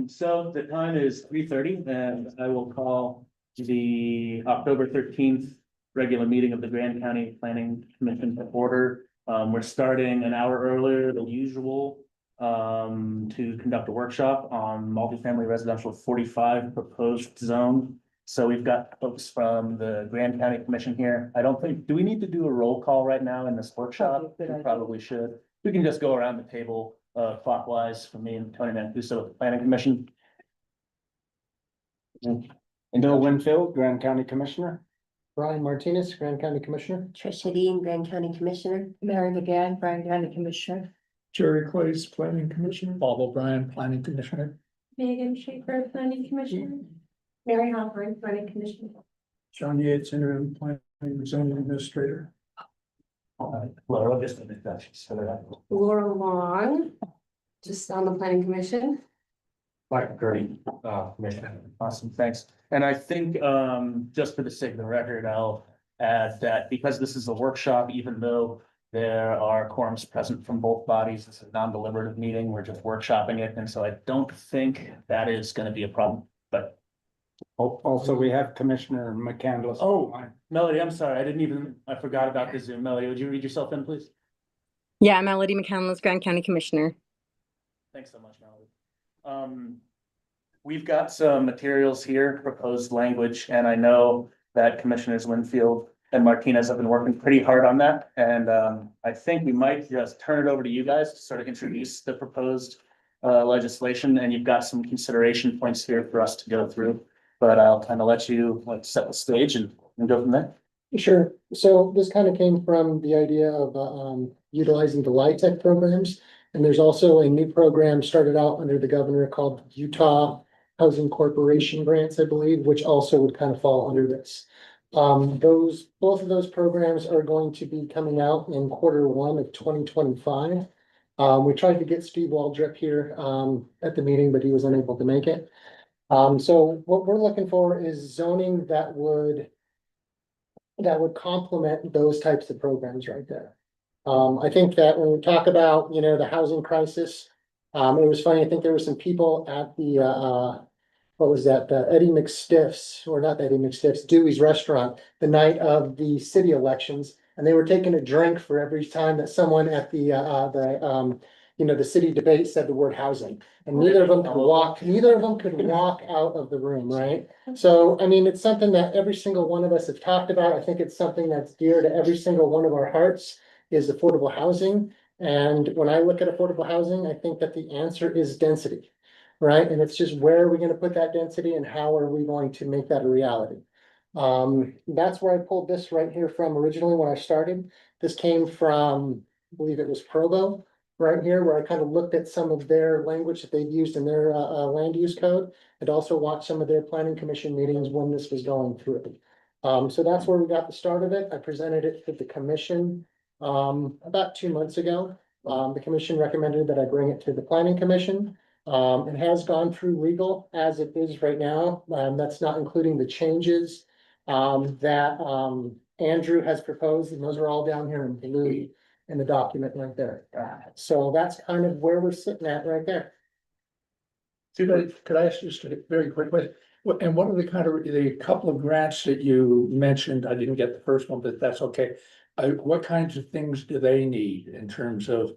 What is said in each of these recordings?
So the time is 3:30, and I will call the October 13th regular meeting of the Grand County Planning Commission to order. We're starting an hour earlier than usual to conduct a workshop on multifamily residential 45 proposed zone. So we've got folks from the Grand County Commission here. I don't think, do we need to do a roll call right now in this workshop? We probably should. We can just go around the table clockwise for me and Tony Mancuso with the Planning Commission. And Bill Winfield, Grand County Commissioner. Brian Martinez, Grand County Commissioner. Tricia Dean, Grand County Commissioner. Mary McGann, Grand County Commissioner. Jerry Clays, Planning Commissioner. Bob O'Brien, Planning Commissioner. Megan Schaefer, Planning Commissioner. Mary Halpern, Planning Commissioner. John Yates, Interim Planning and Zoning Administrator. Laura, just an introduction, so that. Laura Long, just on the Planning Commission. Mike Gertie, Commissioner. Awesome, thanks. And I think, just for the sake of the record, I'll add that because this is a workshop, even though there are quorums present from both bodies, this is a non-deliberative meeting, we're just workshopping it, and so I don't think that is gonna be a problem, but. Also, we have Commissioner McCandless. Oh, Melody, I'm sorry, I forgot about the Zoom. Melody, would you read yourself in, please? Yeah, Melody McCandless, Grand County Commissioner. Thanks so much, Melody. We've got some materials here, proposed language, and I know that Commissioners Winfield and Martinez have been working pretty hard on that. And I think we might just turn it over to you guys to sort of introduce the proposed legislation, and you've got some consideration points here for us to go through. But I'll kind of let you set the stage and go from there. Sure. So this kind of came from the idea of utilizing the LIHTC programs. And there's also a new program started out under the governor called Utah Housing Corporation Grants, I believe, which also would kind of fall under this. Both of those programs are going to be coming out in Q1 of 2025. We tried to get Steve Waldrop here at the meeting, but he was unable to make it. So what we're looking for is zoning that would complement those types of programs right there. I think that when we talk about, the housing crisis, it was funny, I think there were some people at the, what was that, the Eddie McStiff's, or not Eddie McStiff's, Dewey's Restaurant, the night of the city elections, and they were taking a drink for every time that someone at the city debate said the word housing. And neither of them could walk out of the room, right? So, I mean, it's something that every single one of us have talked about. I think it's something that's dear to every single one of our hearts is affordable housing. And when I look at affordable housing, I think that the answer is density, right? And it's just where are we gonna put that density and how are we going to make that a reality? That's where I pulled this right here from originally when I started. This came from, I believe it was Provo. Right here, where I kind of looked at some of their language that they've used in their land use code, and also watched some of their planning commission meetings when this was going through. So that's where we got the start of it. I presented it to the commission about 2 months ago. The commission recommended that I bring it to the planning commission. It has gone through legal as it is right now. That's not including the changes that Andrew has proposed, and those are all down here in blue in the document right there. So that's kind of where we're sitting at right there. Could I ask just a very quick question? And what are the couple of grants that you mentioned? I didn't get the first one, but that's okay. What kinds of things do they need in terms of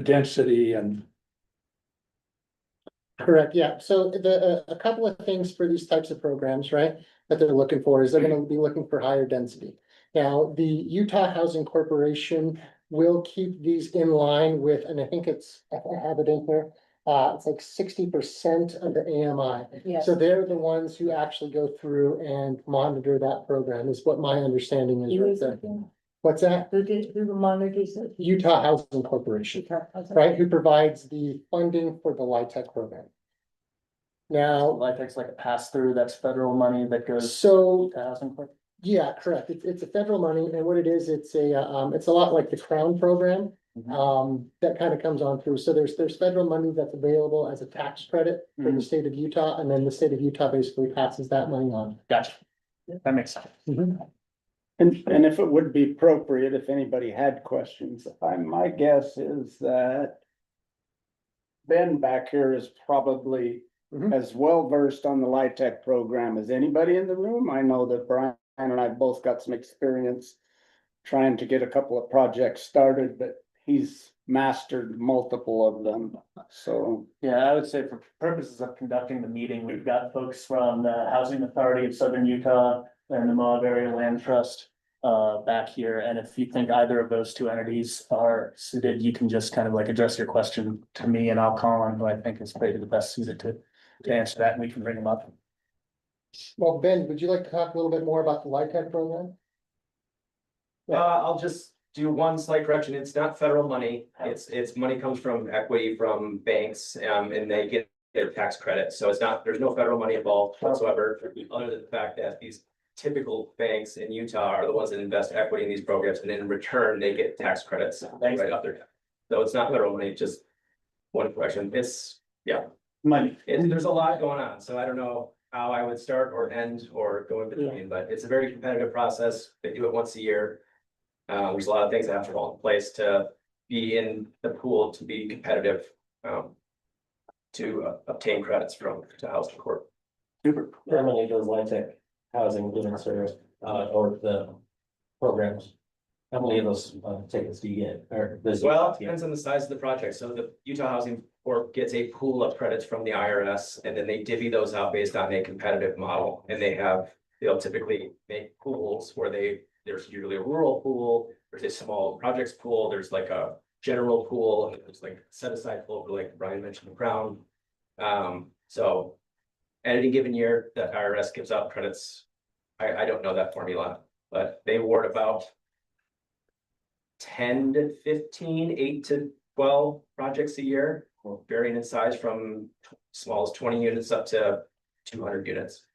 density and? Correct, yeah. So a couple of things for these types of programs, right, that they're looking for is they're gonna be looking for higher density. Now, the Utah Housing Corporation will keep these in line with, and I think I have it in here, it's like 60% of the AMI. Yes. So they're the ones who actually go through and monitor that program, is what my understanding is right there. What's that? Who monitors it? Utah Housing Corporation, right, who provides the funding for the LIHTC program. Now, LIHTC's like a pass-through, that's federal money that goes so, to housing corp. yeah, correct, it's a federal money, and what it is, it's a lot like the Crown program. That kind of comes on through, so there's federal money that's available as a tax credit for the state of Utah, and then the state of Utah basically passes that money on. Gotcha. That makes sense. And if it would be appropriate, if anybody had questions, my guess is that Ben back here is probably Mhm. as well versed on the LIHTC program as anybody in the room. I know that Brian and I both got some experience trying to get a couple of projects started, but he's mastered multiple of them, so. Yeah, I would say for purposes of conducting the meeting, we've got folks from the Housing Authority of Southern Utah and the Moab Area Land Trust back here, and if you think either of those two entities are suited, you can just kind of like address your question to me and I'll call on who I think is maybe the best suited to answer that, and we can bring them up. Well, Ben, would you like to talk a little bit more about the LIHTC program? I'll just do one slight correction. It's not federal money. It's money comes from equity from banks, and they get their tax credit. So it's not, there's no federal money involved whatsoever, other than the fact that these typical banks in Utah are the ones that invest equity in these programs, and in return, they get tax credits right up there. So it's not federal money, just one correction. It's, yeah, Money. there's a lot going on, so I don't know how I would start or end or go in between, but it's a very competitive process. They do it once a year. There's a lot of things that have to fall in place to be in the pool, to be competitive, to obtain credits from to Housing Corp. Super. How many of those LIHTC housing units are, or the programs? How many of those tickets do you get, or? does Well, it depends on the size of the project. So the Utah Housing Corp gets a pool of credits from the IRS, and then they divvy those out based on a competitive model. And they'll typically make pools where there's usually a rural pool, there's a small projects pool, there's like a general pool, and there's like set aside pool for, like Brian mentioned, the Crown. So at any given year, the IRS gives out credits. I don't know that formula, but they award about 10 to 15, 8 to 12 projects a year, varying in size from small as 20 units up to 200 units.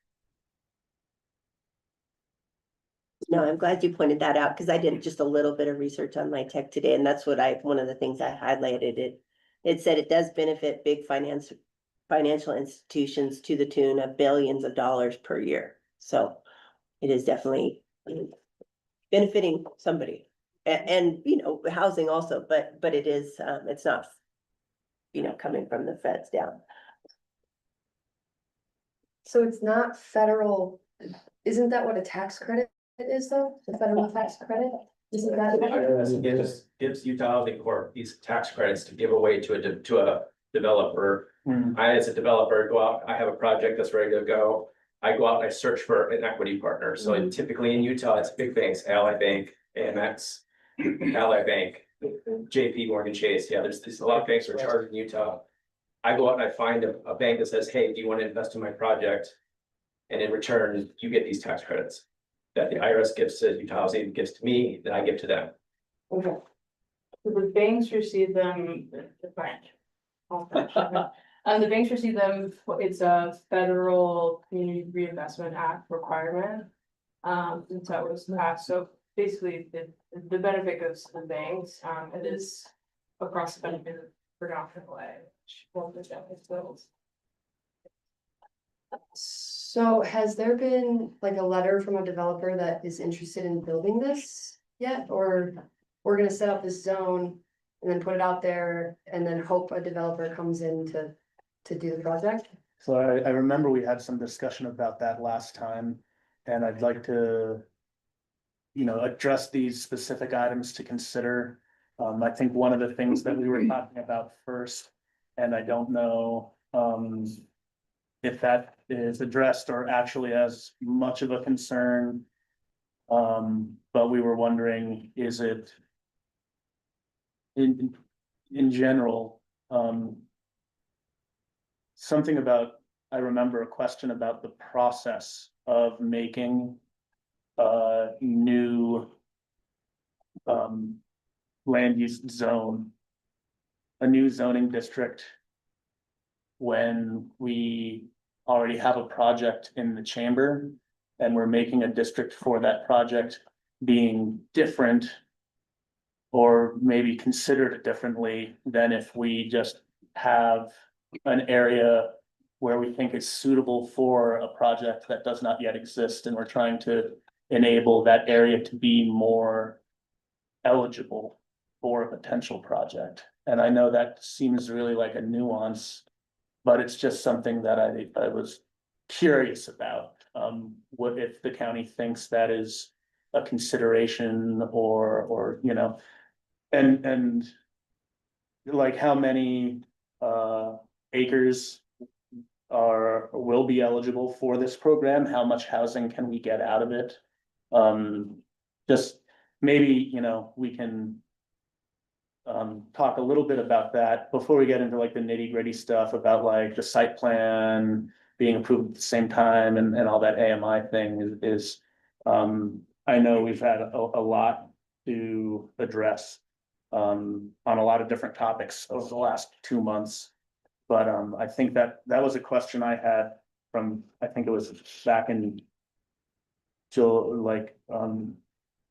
No, I'm glad you pointed that out, because I did just a little bit of research on LIHTC today, and that's one of the things I highlighted. It said it does benefit big financial institutions to the tune of billions of dollars per year. So it is definitely benefiting somebody. And housing also, but it is, it's not, coming from the feds down. So it's not federal, isn't that what a tax credit is though? The federal tax credit? Isn't that? The IRS gives Utah Housing Corp these tax credits to give away to a developer. I, as a developer, go out, I have a project that's ready to go. I go out and I search for an equity partner. So typically in Utah, it's big banks, Ally Bank, AMX, Ally Bank, JP Morgan Chase. Yeah, there's a lot of banks that are chartered in Utah. I go out and I find a bank that says, hey, do you want to invest in my project? And in return, you get these tax credits that the IRS gives to Utah Housing, gives to me, that I give to them. Okay. So the banks receive them, the bank. The banks receive them, it's a federal Community Reinvestment Act requirement. And so it was passed, so basically the benefit goes to the banks, it is across the benefit predominant way, which won't be bills. So has there been like a letter from a developer that is interested in building this yet, or we're gonna set up this zone and then put it out there and then hope a developer comes in to do the project? So I remember we had some discussion about that last time, and I'd like to, address these specific items to consider. I think one of the things that we were talking about first, and I don't know, if that is addressed or actually as much of a concern. But we were wondering, is it in general, something about, I remember a question about the process of making a new land use zone, a new zoning district, when we already have a project in the chamber and we're making a district for that project being different or maybe considered differently than if we just have an area where we think is suitable for a project that does not yet exist, and we're trying to enable that area to be more eligible for a potential project. and I know that seems really like a nuance, but it's just something that I was curious about. What if the county thinks that is a consideration or, you know, and like how many acres will be eligible for this program? How much housing can we get out of it? Just maybe, you know, we can talk a little bit about that before we get into like the nitty gritty stuff about like the site plan being approved at the same time and all that AMI thing is, I know we've had a lot to address on a lot of different topics over the last 2 months. But I think that was a question I had from, I think it was back in till like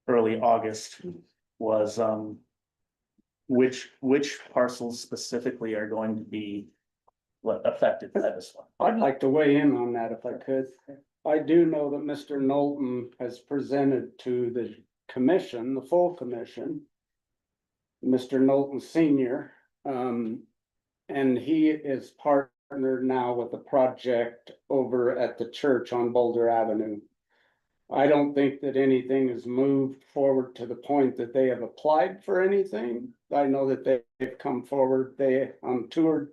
early August was which parcels specifically are going to be affected by this one? I'd like to weigh in on that if I could. I do know that Mr. Knowlton has presented to the commission, the full commission, Mr. Knowlton Senior, and he is partnered now with a project over at the church on Boulder Avenue. I don't think that anything has moved forward to the point that they have applied for anything. I know that they've come forward, they toured.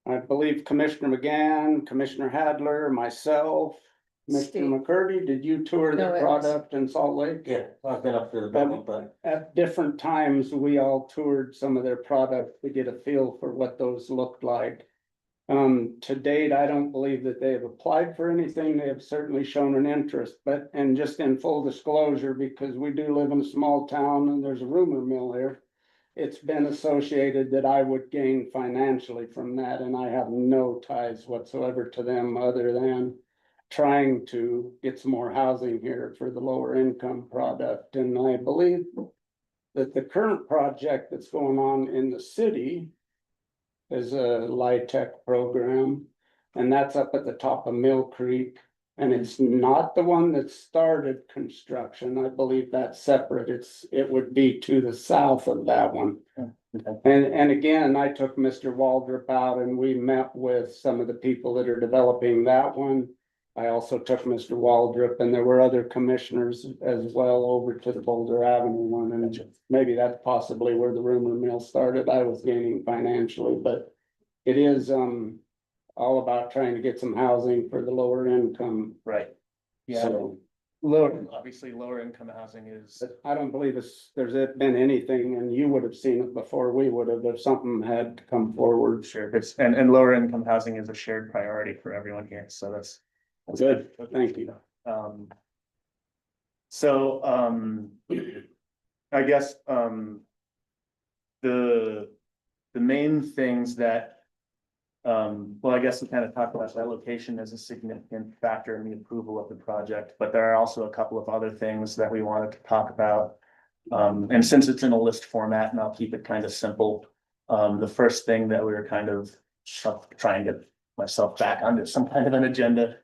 I believe Commissioner McGann, Commissioner Hadler, myself, Mr. McCurdy, did you tour the product in Salt Lake? Yeah, I've been up to the building, but At different times, we all toured some of their product to get a feel for what those looked like. To date, I don't believe that they have applied for anything. They have certainly shown an interest, but, and just in full disclosure, because we do live in a small town and there's a rumor mill here. It's been associated that I would gain financially from that, and I have no ties whatsoever to them other than trying to get some more housing here for the lower income product. And I believe that the current project that's going on in the city is a LIHTC program, and that's up at the top of Mill Creek. And it's not the one that started construction. I believe that's separate. It would be to the south of that one. And again, I took Mr. Waldrop out and we met with some of the people that are developing that one. I also took Mr. Waldrop, and there were other commissioners as well over to the Boulder Avenue one, and maybe that's possibly where the rumor mill started. I was gaining financially, but it is all about trying to get some housing for the lower income. Right. Yeah, So obviously lower income housing is, but I don't believe there's been anything, and you would have seen it before we would have, if something had come forward. sure, it's, and lower income housing is a shared priority for everyone here, so that's Good, thank you. I guess, the main things that, well, I guess we kind of talked about that location as a significant factor in the approval of the project, but there are also a couple of other things that we wanted to talk about. And since it's in a list format, and I'll keep it kind of simple, the first thing that we were kind of trying to get myself back onto some kind of an agenda.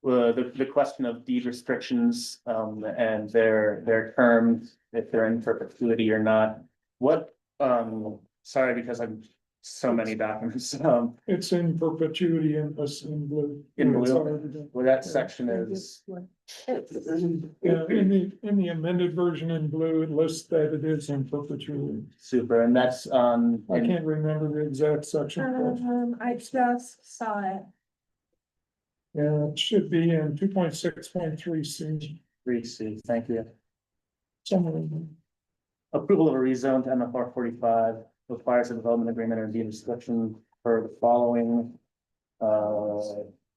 The question of deed restrictions, and their terms, if they're in perpetuity or not. What, sorry, because I'm so many documents, It's in perpetuity in blue. in blue, where that section is, Yeah, in the amended version in blue, it lists that it is in perpetuity. super, and that's on. I can't remember the exact section. I just saw it. Yeah, it should be in 2.6.3C. 3C, thank you. Somewhere. Approval of a rezoned MFR 45 requires a development agreement or deed restriction for the following.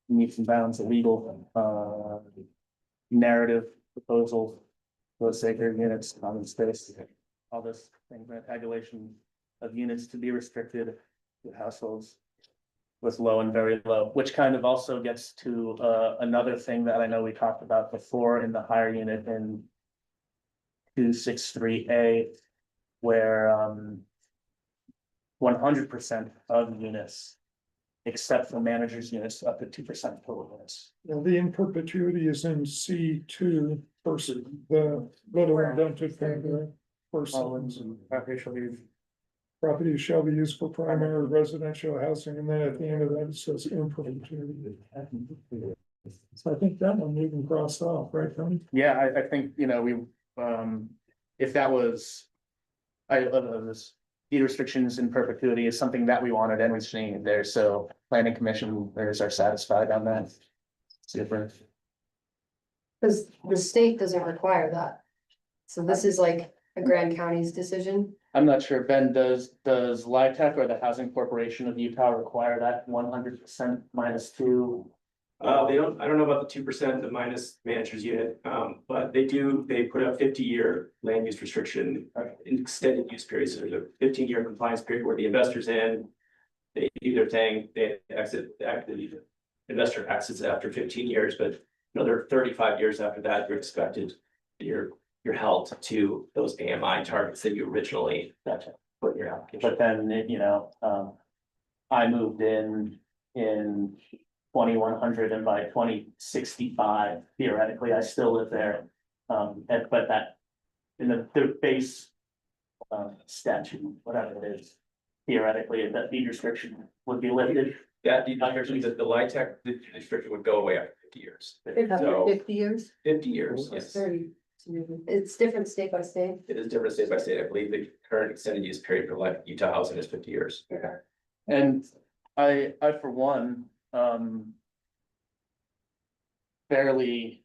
Meets and bounds of legal, narrative proposal. Those acre units, common space, all this thing, tabulation of units to be restricted to households with low and very low, which kind of also gets to another thing that I know we talked about before in the higher unit in 263A, where 100% of units, except for managers units, up to 2% total units. Now, the in perpetuity is in C2 versus the little indented thing there. Recreational use, property shall be used for primary residential housing, and then at the end of that, it says in perpetuity. So I think that one you can cross off, right, Tony? Yeah, I think, you know, we, if that was. This deed restrictions in perpetuity is something that we wanted and we're seeing it there, so planning commission members are satisfied on that. Super. Cause the state doesn't require that. So this is like a Grand County's decision. I'm not sure, Ben, does LIHTC or the Housing Corporation of Utah require that 100% -2? They don't, I don't know about the 2%, the minus managers unit, but they put a 50-year land use restriction, extended use period, so there's a 15-year compliance period where the investor's in. They do their thing, they exit, the investor exits after 15 years, but another 35 years after that, you're expected, you're held to those AMI targets that you originally put in your application. But then, you know, I moved in 2100 and by 2065, theoretically, I still live there. But that, in the base statute, whatever it is, theoretically, that deed restriction would be lifted. That deed restriction, the LIHTC restriction would go away after 50 years. So 50 years? 50 years, yes. It's different state by state. It is different state by state. I believe the current extended use period for like Utah housing is 50 years. And I for one, fairly.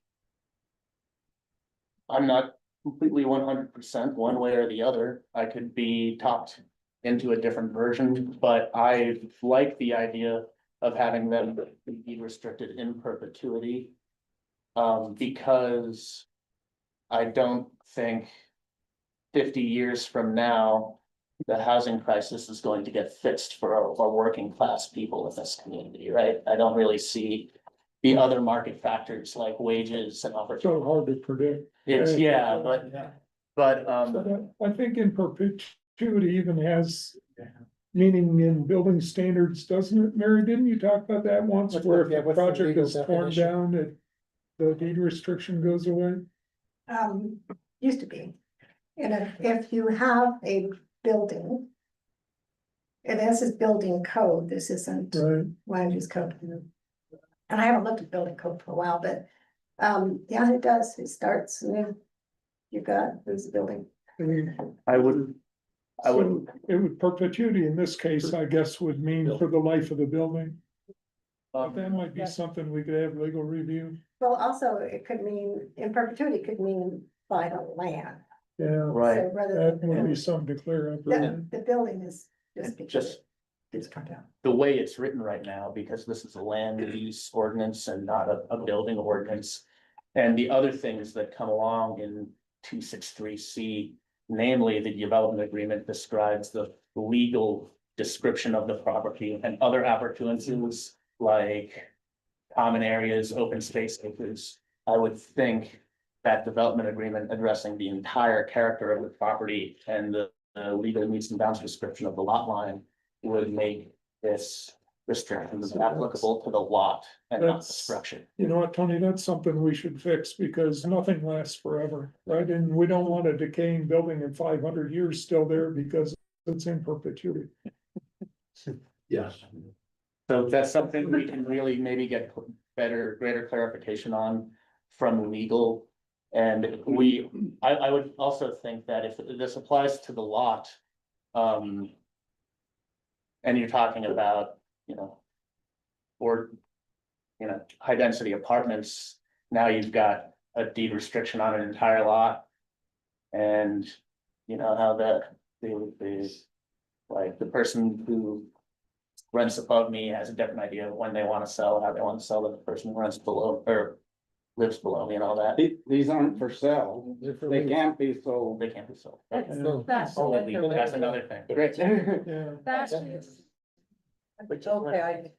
I'm not completely 100% one way or the other. I could be talked into a different version, but I like the idea of having them be restricted in perpetuity. Because I don't think 50 years from now, the housing crisis is going to get fixed for our working class people in this community, right? I don't really see the other market factors like wages and opportunity. So hard to predict. It's, yeah, but But I think in perpetuity even has meaning in building standards, doesn't it? Mary, didn't you talk about that once, What's where the- yeah, if a what's the project legal is torn definition? down, the deed restriction goes away? Used to be. And if you have a building. And this is building code, this isn't Right. land use code. And I haven't looked at building code for a while, but, yeah, it does, it starts, you've got, there's a building. I wouldn't. So it would perpetuity in this case, I guess, would mean for the life of the building. But that might be something we could have legal review. Well, also, it could mean, in perpetuity, it could mean buy the land. Yeah, Right, So rather that would be than, something to clear up. right? the building is just. just It's come down. the way it's written right now, because this is a land use ordinance and not a building ordinance. And the other things that come along in 263C, namely the development agreement describes the legal description of the property and other opportunities like common areas, open space acres. I would think that development agreement addressing the entire character of the property and the legal meets and bounds description of the lot line would make this restriction applicable to the lot and not the That's- structure. You know what, Tony, that's something we should fix because nothing lasts forever, right? And we don't want a decaying building in 500 years still there because it's in perpetuity. Yes. So that's something we can really maybe get greater clarification on from legal. And I would also think that if this applies to the lot, and you're talking about, or, high density apartments, now you've got a deed restriction on an entire lot. And you know how like the person who rents above me has a different idea of when they want to sell, how they want to sell, than the person who rents below or lives below me and all that. These aren't for sale, they can't be sold. They can't be sold. That's Only legal. That's another thing. Great. Yeah. That's. Okay,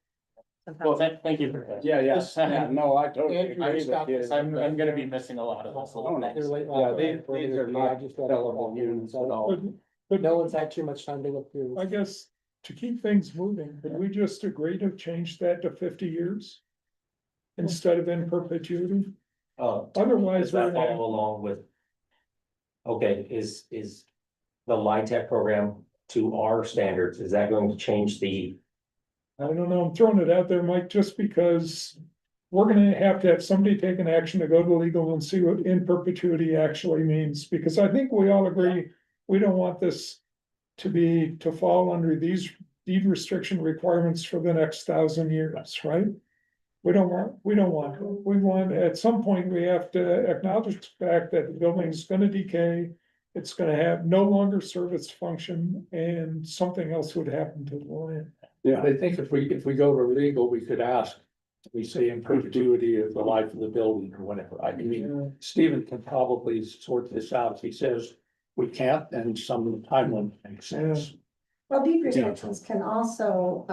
Well, thank you for that. Yeah, no, I totally Andrew, agree stop with this. you. I'm gonna be missing a lot of this. Oh, no. They're late. Yeah, these are not sellable units at all. But No one's had too much time to look through. I guess to keep things moving, could we just agree to change that to 50 years? Instead of in perpetuity? Otherwise, Does that we're follow along with? Okay, is the LIHTC program to our standards, is that going to change the? I don't know, I'm throwing it out there, Mike, just because we're gonna have to have somebody take an action to go to legal and see what in perpetuity actually means, because I think we all agree, we don't want this to fall under these deed restriction requirements for the next 1,000 years, right? We don't want, at some point, we have to acknowledge the fact that the building's gonna decay. It's gonna have no longer serve its function, and something else would happen to the land. Yeah. I think if we go to legal, we could ask, we say in perpetuity of the life of the building or whatever. I mean, Stephen can probably sort this out. If he says we can't, then some time limit makes sense. Well, deed restrictions can also,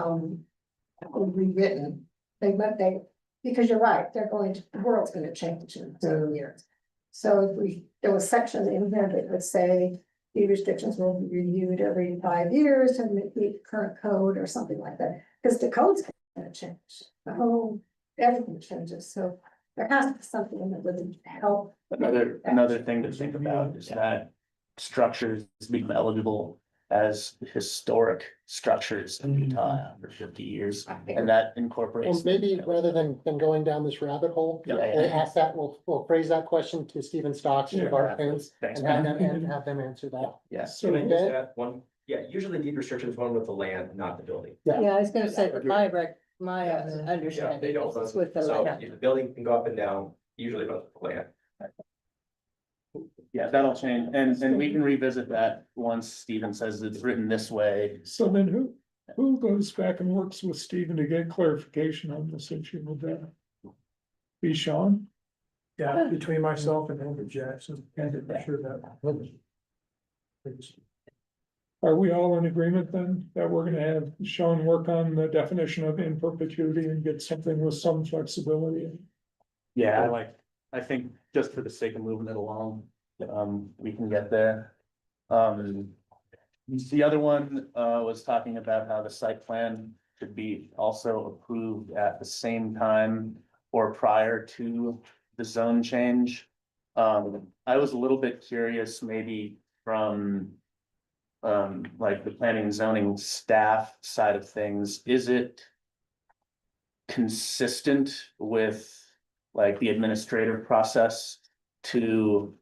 be rewritten. Because you're right, the world's gonna change in 7 years. So if there was sections in there that would say deed restrictions will be reviewed every 5 years to meet the current code or something like that, because the code's gonna change. Everything changes, so there has to be something that would help. Another thing to think about is that structures become eligible as historic structures in Utah after 50 years, and that incorporates. And maybe rather than going down this rabbit hole, Yeah. we'll ask that, we'll phrase that question to Stephen Stocks, of our things, Thanks. and have them answer that. Yes. Can I use Okay. that one? Yeah, usually deed restrictions one with the land, not the building. Yeah. Yeah, I was gonna say, but my Yeah, they understanding don't. is with the So land. if the building can go up and down, usually not with the land. Yeah, that'll change, and we can revisit that once Stephen says it's written this way. So then who goes back and works with Stephen to get clarification on this issue with that? Be Sean? Yeah, between myself and Andrew Jackson, and I'm sure that. Are we all in agreement then that we're gonna have Sean work on the definition of in perpetuity and get something with some flexibility? Yeah, I think just for the sake of moving it along, we can get there. The other one, was talking about how the site plan should be also approved at the same time or prior to the zone change. I was a little bit curious, maybe from like the planning and zoning staff side of things, is it consistent with like the administrative process to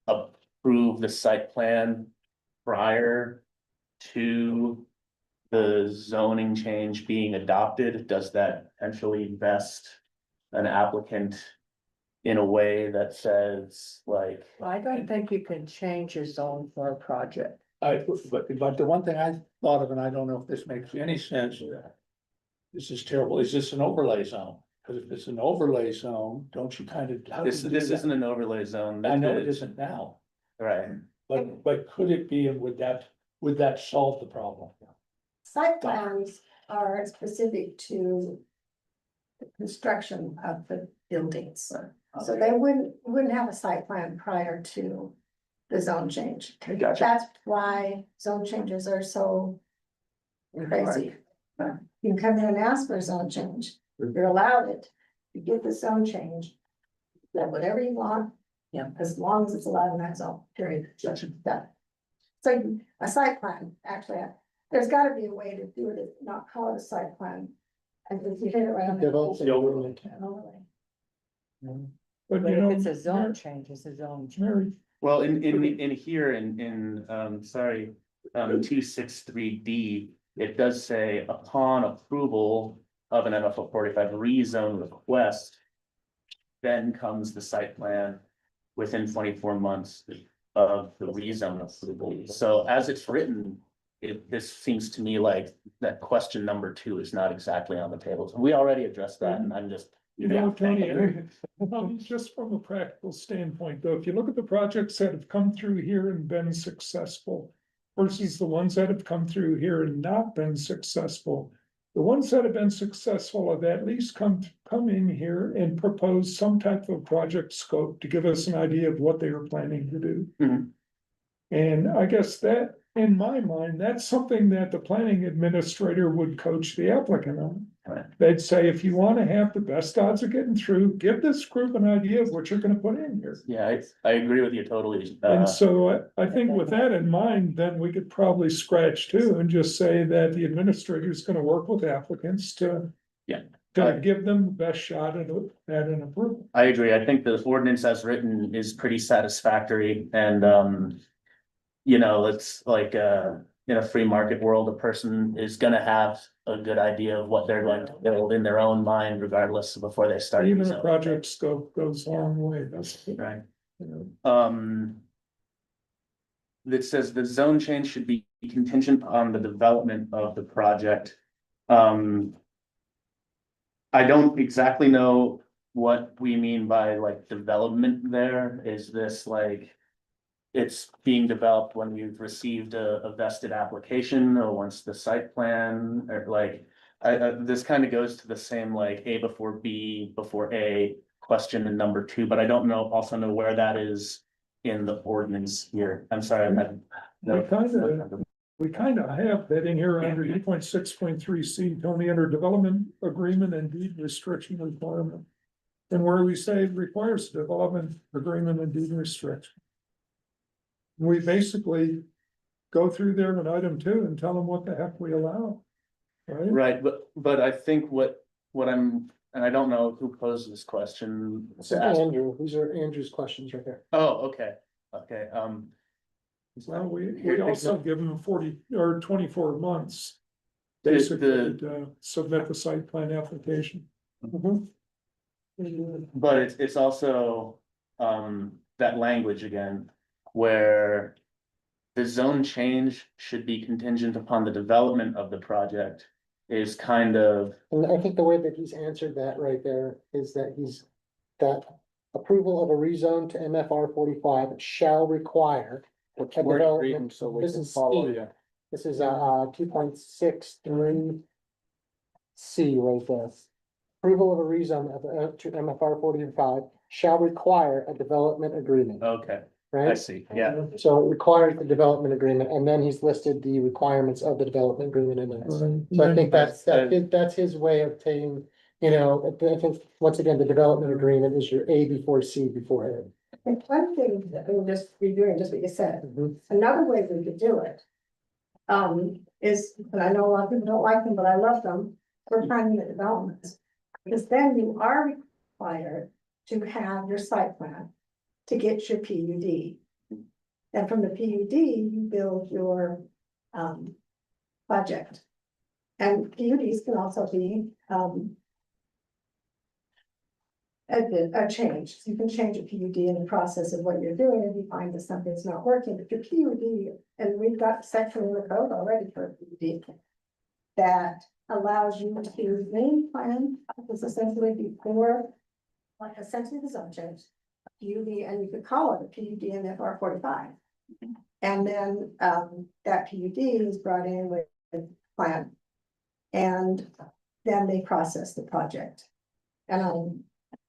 approve the site plan prior to the zoning change being adopted? Does that potentially vest an applicant in a way that says like? I don't think you can change your zone for a project. But the one thing I thought of, and I don't know if this makes any sense. This is terrible, is this an overlay zone? Because if it's an overlay zone, don't you kind of? how do This you do that? isn't an overlay zone. I know it isn't now, Right, but could it be, and would that solve the problem? Site plans are specific to the construction of the buildings. So they wouldn't have a site plan prior to the zone change. Gotcha. That's why zone changes are so crazy. You can come in and ask for a zone change. You're allowed it. You get the zone change. Then whatever you want. Yeah. As long as it's allowed in that zone, period. Done. So a site plan, actually, there's gotta be a way to do it, not call it a site plan. And if you hit it right on. Develop the- the overlay. But But you know. if it's a zone change, it's a zone change. Mary, well, in here, sorry, 263D, it does say upon approval of an MFO 45 rezone request. Then comes the site plan within 24 months of the rezone approval. So as it's written, this seems to me like that question number 2 is not exactly on the table. So we already addressed that, and I'm just. you know, Tony, just from a practical standpoint, though, if you look at the projects that have come through here and been successful. Versus the ones that have come through here and not been successful. The ones that have been successful have at least come in here and propose some type of project scope to give us an idea of what they are planning to do. Mhm. And I guess that, in my mind, that's something that the planning administrator would coach the applicant on. they'd say, if you wanna have the best odds of getting through, give this group an idea of what you're gonna put in here. Yeah, I agree with you totally. And so I think with that in mind, then we could probably scratch too and just say that the administrator is gonna work with applicants to. Yeah. To give them the best shot at an approval. I agree. I think the ordinance as written is pretty satisfactory and, you know, it's like, in a free market world, a person is gonna have a good idea of what they're going to build in their own mind regardless before they start. Even So, a project scope goes a long way, that's. Right. You know. That says the zone change should be contingent on the development of the project. I don't exactly know what we mean by like development there. Is this like? It's being developed when you've received a vested application or once the site plan or like. This kind of goes to the same like A before B before A question in number 2, but I don't also know where that is in the ordinance here. I'm sorry, I'm not. We kind of have that in here under 8.6.3C, Tony, under development agreement and deed restriction requirement. And where we say it requires development agreement and deed restriction. We basically go through there in item 2 and tell them what the heck we allow. Right? Right, but I think what I'm, and I don't know who posed this question. So Andrew, these are Andrew's questions right there. Oh, okay, okay, Well, we also give them 40 or 24 months. The- Basically, to submit the site plan application. but it's also, that language again, where. The zone change should be contingent upon the development of the project is kind of, And I think the way that he's answered that right there is that that approval of a rezone to MFR 45 shall require. a development- So we this can is follow C. you. This is 2.63 C right there. Approval of a rezone to MFR 45 shall require a development agreement, okay, I right? see, yeah. So it requires the development agreement, and then he's listed the requirements of the development agreement in there. So I think that's his way of taking, you know, I think, once again, the development agreement is your A before C before A. And one thing that we'll just be doing, just what you said, another way we could do it. Is, and I know a lot of people don't like them, but I love them, for finding the developments. Because then you are required to have your site plan to get your PUD. And from the PUD, you build your project. And PUDs can also be a change. So you can change a PUD in the process of what you're doing if you find that something's not working. But your PUD, and we've got a section in the code already for a PUD that allows you to main plan is essentially before, like essentially the zone change. PUD, and you could call it a PUD in FR 45. And then that PUD is brought in with plan. And then they process the project. And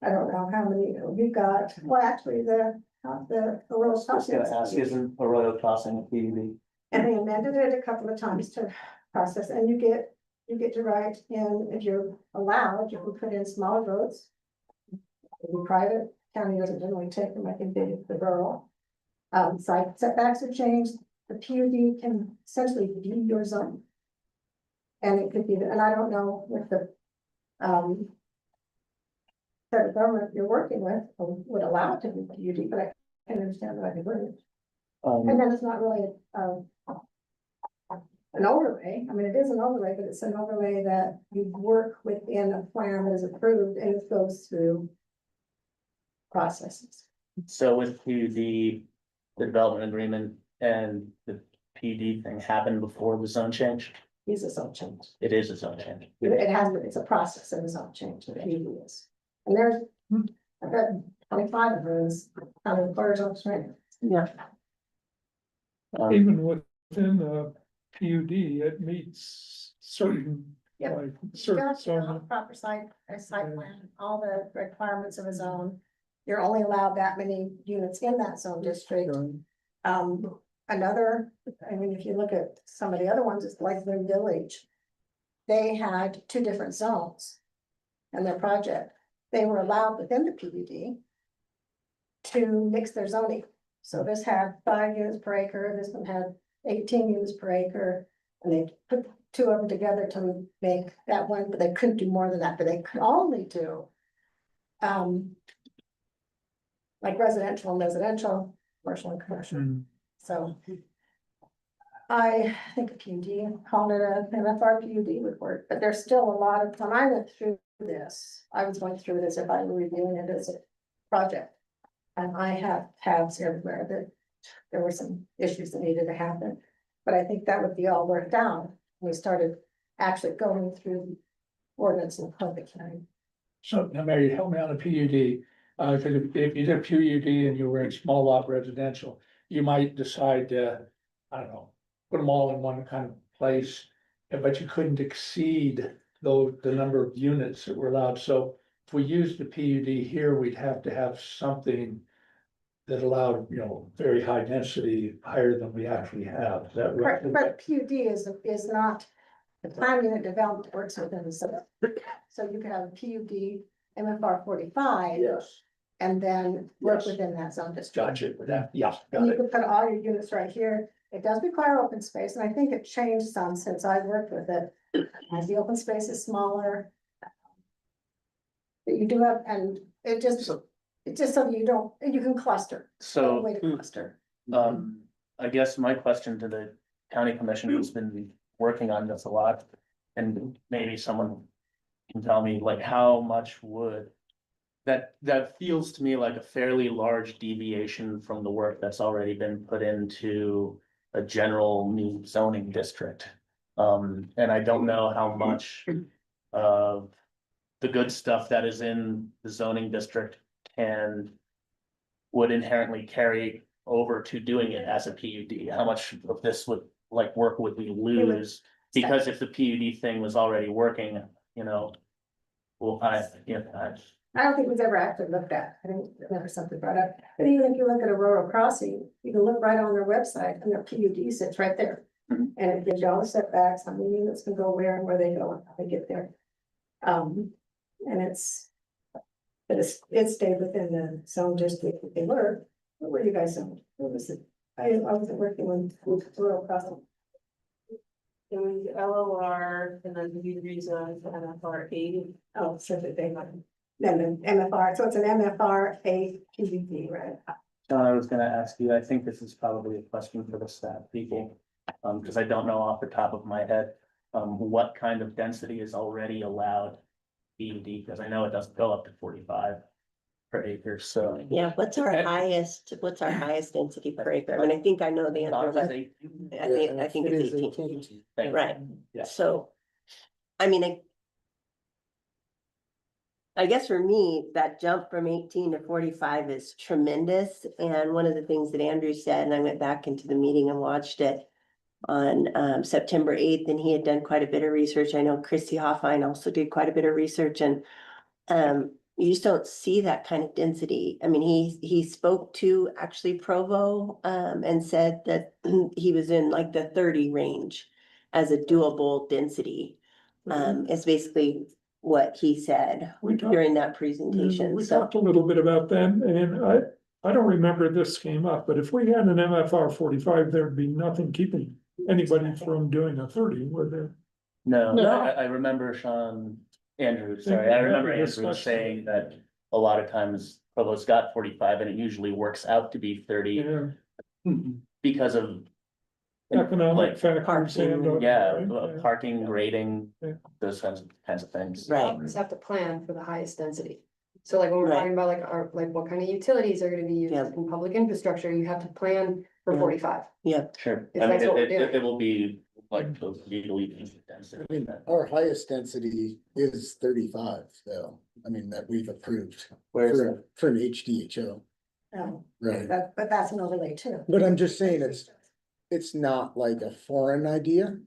I don't know how many we've got, well, actually, the Arroyo Just gonna ask, Crossing. isn't Arroyo Crossing a PUD? And they amended it a couple of times to process, and you get to write in, if you're allowed, you can put in smaller roads. In private, county doesn't generally take them, I think they do the borough. Site setbacks are changed, the PUD can essentially be your zone. And it could be, and I don't know if the federal government you're working with would allow it to be PUD, but I can understand that I could bring it. And then it's not really an overlay. I mean, it is an overlay, but it's an overlay that you work within a plan that is approved and it goes through processes. So with PUD, the development agreement and the PUD thing happened before the zone change? It's a zone change. It is a zone change. It has, it's a process of a zone change, the PUD is. And there's, I've got 25 of those, kind of horizontal strength. Yeah. Even within the PUD, it meets certain, Yep. like, You've certain got your zone. proper site, a site plan, all the requirements of a zone. You're only allowed that many units in that zone district. Another, I mean, if you look at some of the other ones, it's like the village. they had two different zones. In their project, they were allowed within the PUD. To mix their zoning, so this had 5 units per acre, this one had 18 units per acre. And they put two of them together to make that one, but they couldn't do more than that, but they could only do. Like residential and residential, commercial and commercial, so. I think a PUD, calling it a MFR PUD would work, but there's still a lot of, when I went through this, I was going through it as if I were reviewing it as a project. And I have tabs everywhere that there were some issues that needed to happen, but I think that would be all worked out. We started actually going through the ordinance and public hearing. So now Mary, help me on the PUD, because if you did PUD and you were in small lot residential, you might decide to, I don't know, put them all in one kind of place, but you couldn't exceed the number of units that were allowed. So if we used the PUD here, we'd have to have something that allowed, very high density, higher than we actually have. Is that right? But PUD is not, the plan unit development works within the zone. So you can have a PUD, MFR 45, Yes. and then work Yes. within that zone district. Gotcha, with that, yeah, And got you it. can put all your units right here. It does require open space, and I think it changed some since I worked with it. As the open space is smaller. But you do have, and it's just so you don't, you can cluster. So, Way to cluster. I guess my question to the county commission who's been working on this a lot. And maybe someone can tell me like how much would. That feels to me like a fairly large deviation from the work that's already been put into a general new zoning district. And I don't know how much of the good stuff that is in the zoning district would inherently carry over to doing it as a PUD. How much of this work would we lose? Because if the PUD thing was already working, well, I don't think it was ever actually looked at. I think never something brought up. But even if you look at Aurora Crossing, you can look right on their website and their PUD sits right there. Mhm. And it gives you all the setbacks, how many units can go where and where they go and how they get there. And it stayed within the zone district that they were. Where were you guys zoned? Where was it? I wasn't working with Aurora Crossing. It was LOR and then the rezone to MFR 80. Oh, so that they might. Then an MFR, so it's an MFR A PUD, right? John, I was gonna ask you, I think this is probably a question for the staff people, because I don't know off the top of my head. What kind of density is already allowed PUD, because I know it doesn't go up to 45 per acre, so. Yeah, what's our highest density per acre? I mean, I think I know the answer, but I think It it's is 18, 18. right? Yeah. So, I mean, I guess for me, that jump from 18 to 45 is tremendous. And one of the things that Andrew said, and I went back into the meeting and watched it on September 8th, and he had done quite a bit of research. I know Christy Hoffine also did quite a bit of research, and you just don't see that kind of density. I mean, he spoke to actually Provo and said that he was in like the 30 range as a doable density. Is basically what he said We talked- during that presentation. We So talked a little bit about that, and I don't remember this came up, but if we had an MFR 45, there'd be nothing keeping anybody from doing a 30, would there? No, No. I remember Andrew saying that a lot of times Provo's got 45 and it usually works out to be 30 Yeah, because of. economic Like, factors and. Yeah, right? parking, grading, Yeah. those kinds of things. Right. Just have to plan for the highest density. So like when we're Right. talking about what kind of utilities are gonna be used Yeah. in public infrastructure, you have to plan for Yeah. 45. Sure, If I mean, that's what we're it will be like those usually density. I mean, our highest density is 35, though. I mean, that we've approved Where is it? for an HDHO, No, right? but that's an overlay too. But I'm just saying it's not like a foreign idea.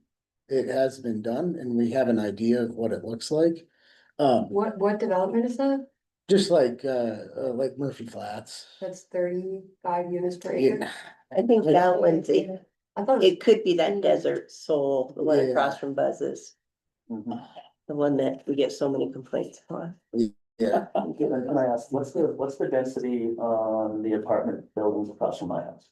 It has been done and we have an idea of what it looks like. What development is that? Just like Murphy Flats. That's 35 units per acre? Yeah, I think that one's, I thought it it could be that Desert Soul, the one Yeah. across from Buzz's. the one that we get so many complaints on. Yeah. Can I ask, what's the density on the apartment buildings across from my house?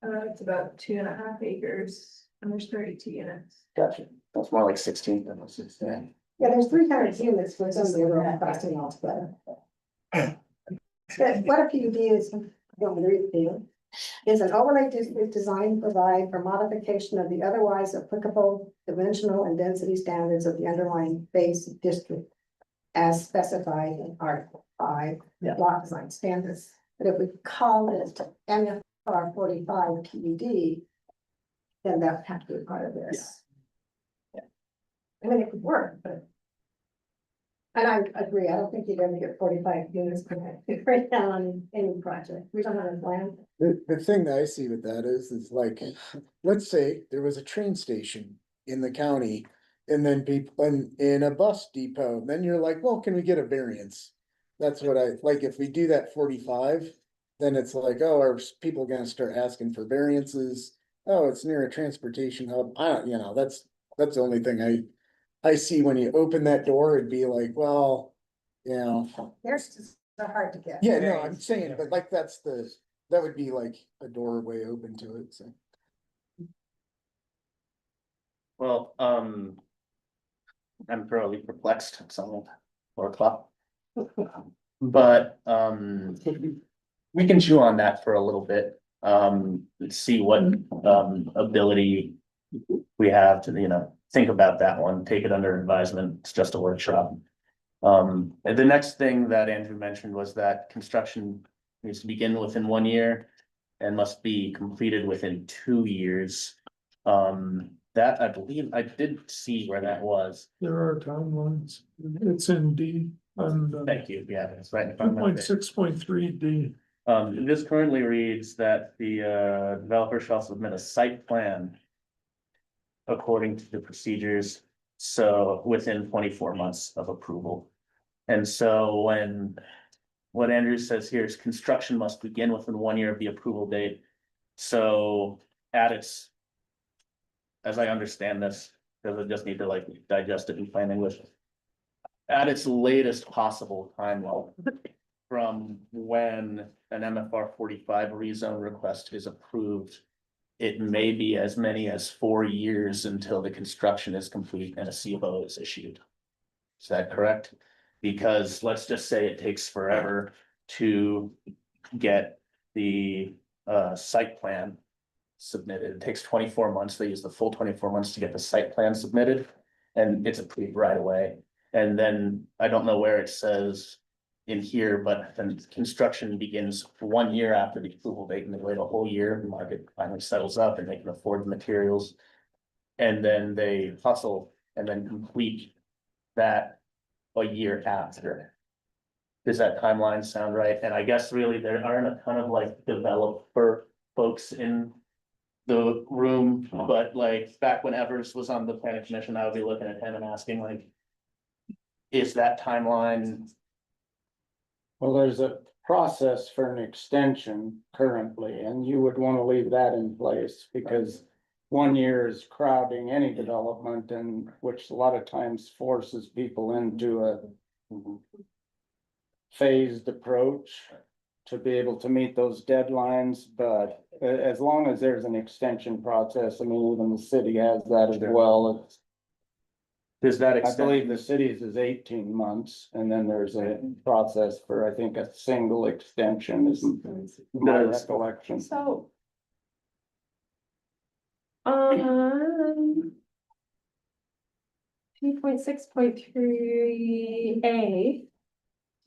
It's about 2.5 acres, and there's 32 units. Gotcha, that's more like 16 than 16. Yeah, there's 300 units with some of the room costing altogether. But what a PUD is, don't read it to you, is an overlay district designed to provide for modification of the otherwise applicable dimensional and density standards of the underlying base district as specified in Article 5, Yeah. block design standards. But if we call it MFR 45 PUD, then that would have to be part of this. I mean, it could work, but. And I agree, I don't think you'd ever get 45 units right now on any project, we don't have a plan. The thing that I see with that is like, let's say there was a train station in the county. And then people in a bus depot, then you're like, well, can we get a variance? That's what I, like, if we do that 45, then it's like, oh, are people gonna start asking for variances? Oh, it's near a transportation hub, I don't, that's the only thing I see when you open that door, it'd be like, well, There's just so hard to get. yeah, no, I'm saying, but like, that would be like a doorway open to it, so. Well, I'm thoroughly perplexed, it's only 4 o'clock. But, we can chew on that for a little bit, see what, ability we have to, think about that one, take it under advisement, it's just a workshop. And the next thing that Andrew mentioned was that construction needs to begin within 1 year and must be completed within 2 years. That I believe I did see where that was. There are timelines. It's in D and Thank you, yeah, it's right in front of me. 2.6.3 D. This currently reads that the developer shall submit a site plan according to the procedures, so within 24 months of approval. And so what Andrew says here is construction must begin within 1 year of the approval date. So as I understand this, because I just need to like digest it in plain English. At its latest possible timeline from when an MFR 45 rezone request is approved. It may be as many as 4 years until the construction is complete and a CBO is issued. Is that correct? Because let's just say it takes forever to get the site plan submitted. It takes 24 months. They use the full 24 months to get the site plan submitted and it's approved right away. And then I don't know where it says in here, but then construction begins 1 year after the approval date and they wait a whole year. The market finally settles up and they can afford the materials. And then they hustle and then complete that a year after. Does that timeline sound right? And I guess really there aren't a ton of like developer folks in the room, but like back when Evers was on the planning commission, I would be looking at him and asking like, is that timeline? Well, there's a process for an extension currently, and you would want to leave that in place because 1 year is crowding any development and which a lot of times forces people into a phased approach to be able to meet those deadlines, but as long as there's an extension process, I mean, even the city has that as well. It's, Does that I extend? believe the city's is 18 months, and then there's a process for, I think, a single extension is my Does- recollection. So. 2.6.3A.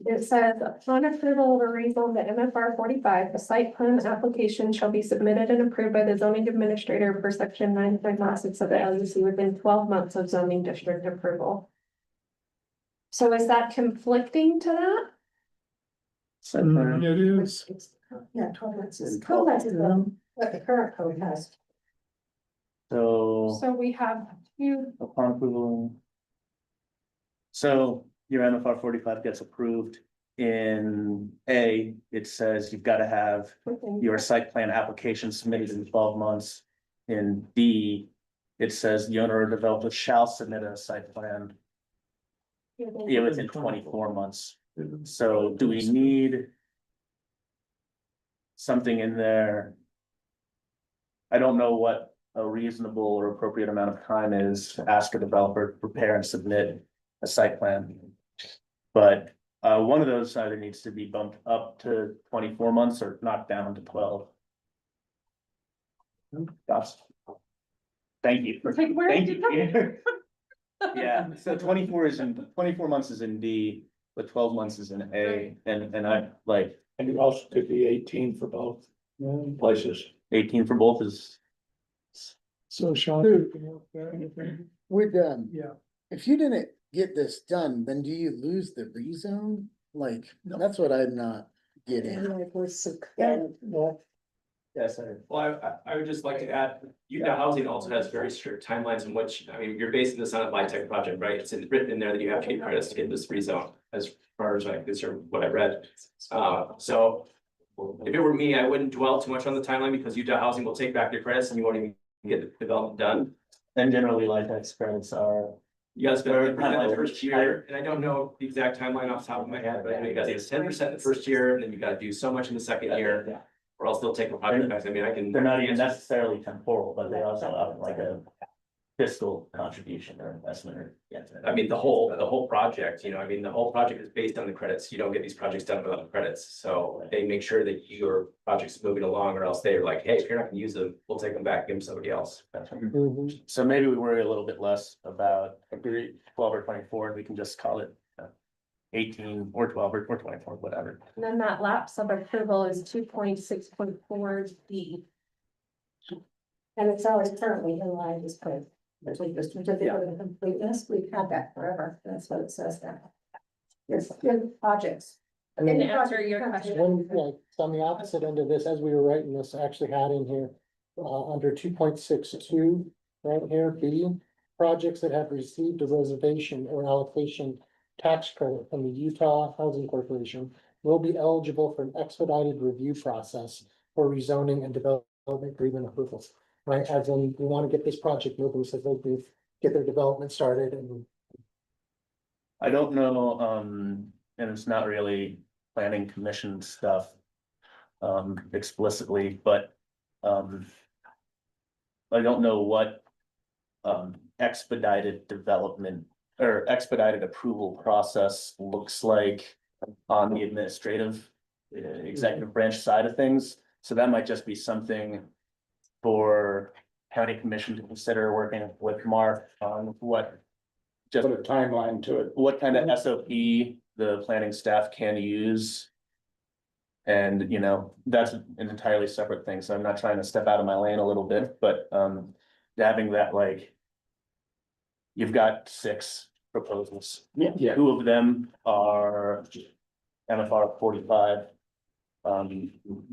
It says, upon approval of a rezone to MFR 45, the site plan application shall be submitted and approved by the zoning administrator per section 9.6 of the LUC within 12 months of zoning district approval. So is that conflicting to that? It is. Yeah, 12 months is, 12 months is what the current code has. So So we have two, upon approval. So your MFR 45 gets approved. In A, it says you've got to have your site plan application submitted in 12 months. In D, it says the owner or developer shall submit a site plan. Yeah, within 24 months. So do we need something in there? I don't know what a reasonable or appropriate amount of time is to ask a developer to prepare and submit a site plan. But one of those either needs to be bumped up to 24 months or knocked down to 12. Gosh. Thank you. Thank you. Yeah, so 24 months is in D, but 12 months is in A, and I like And it also could be 18 for both places. 18 for both is. So Sean. We're done. Yeah. If you didn't get this done, then do you lose the rezone? Like, that's what I'm not getting. Yes, Well, I would just like to add, Utah Housing also has very strict timelines in which, I mean, you're basing this on a LIHTC project, right? It's written in there that you have to get credits to get this rezone, as far as I'm concerned, what I read. So if it were me, I wouldn't dwell too much on the timeline because Utah Housing will take back your credits and you won't even get the development done. and generally LIHTC credits are. You gotta spend 10% the first year, and I don't know the exact timeline off the top of my head, but I know you gotta do 10% the first year, and then you gotta do so much in the second year. Or else they'll take the project back. I mean, I can. They're not even necessarily temporal, but they also have like a fiscal contribution or investment or. Yeah. I mean, the whole project, you know, I mean, the whole project is based on the credits. You don't get these projects done without the credits. So they make sure that your project's moving along, or else they're like, hey, if you're not gonna use them, we'll take them back, give them somebody else. So maybe we worry a little bit less about 12 or 24, and we can just call it 18 or 12 or 24, whatever. And then that lapse of approval is 2.6.4D. And it's always currently in line with the certificate of completeness, we've had that forever, that's what it says now. It's good projects. I mean, Any answer your question. One, like, on the opposite end of this, as we were writing this, I actually had in here, under 2.62, right here, B, projects that have received a reservation or allocation tax credit from the Utah Housing Corporation will be eligible for an expedited review process for rezoning and development agreement approvals. Right, as in, we want to get this project moving, so they can get their development started and. I don't know, and it's not really planning commission stuff. Explicitly, but, I don't know what. Expedited development or expedited approval process looks like on the administrative. Executive branch side of things, so that might just be something. For county commission to consider working with Mark on what. Just Put a timeline to it. what kind of SOP the planning staff can use. And, you know, that's an entirely separate thing, so I'm not trying to step out of my lane a little bit, but, having that like. You've got 6 proposals. Yeah. 2 of them are MFR 45.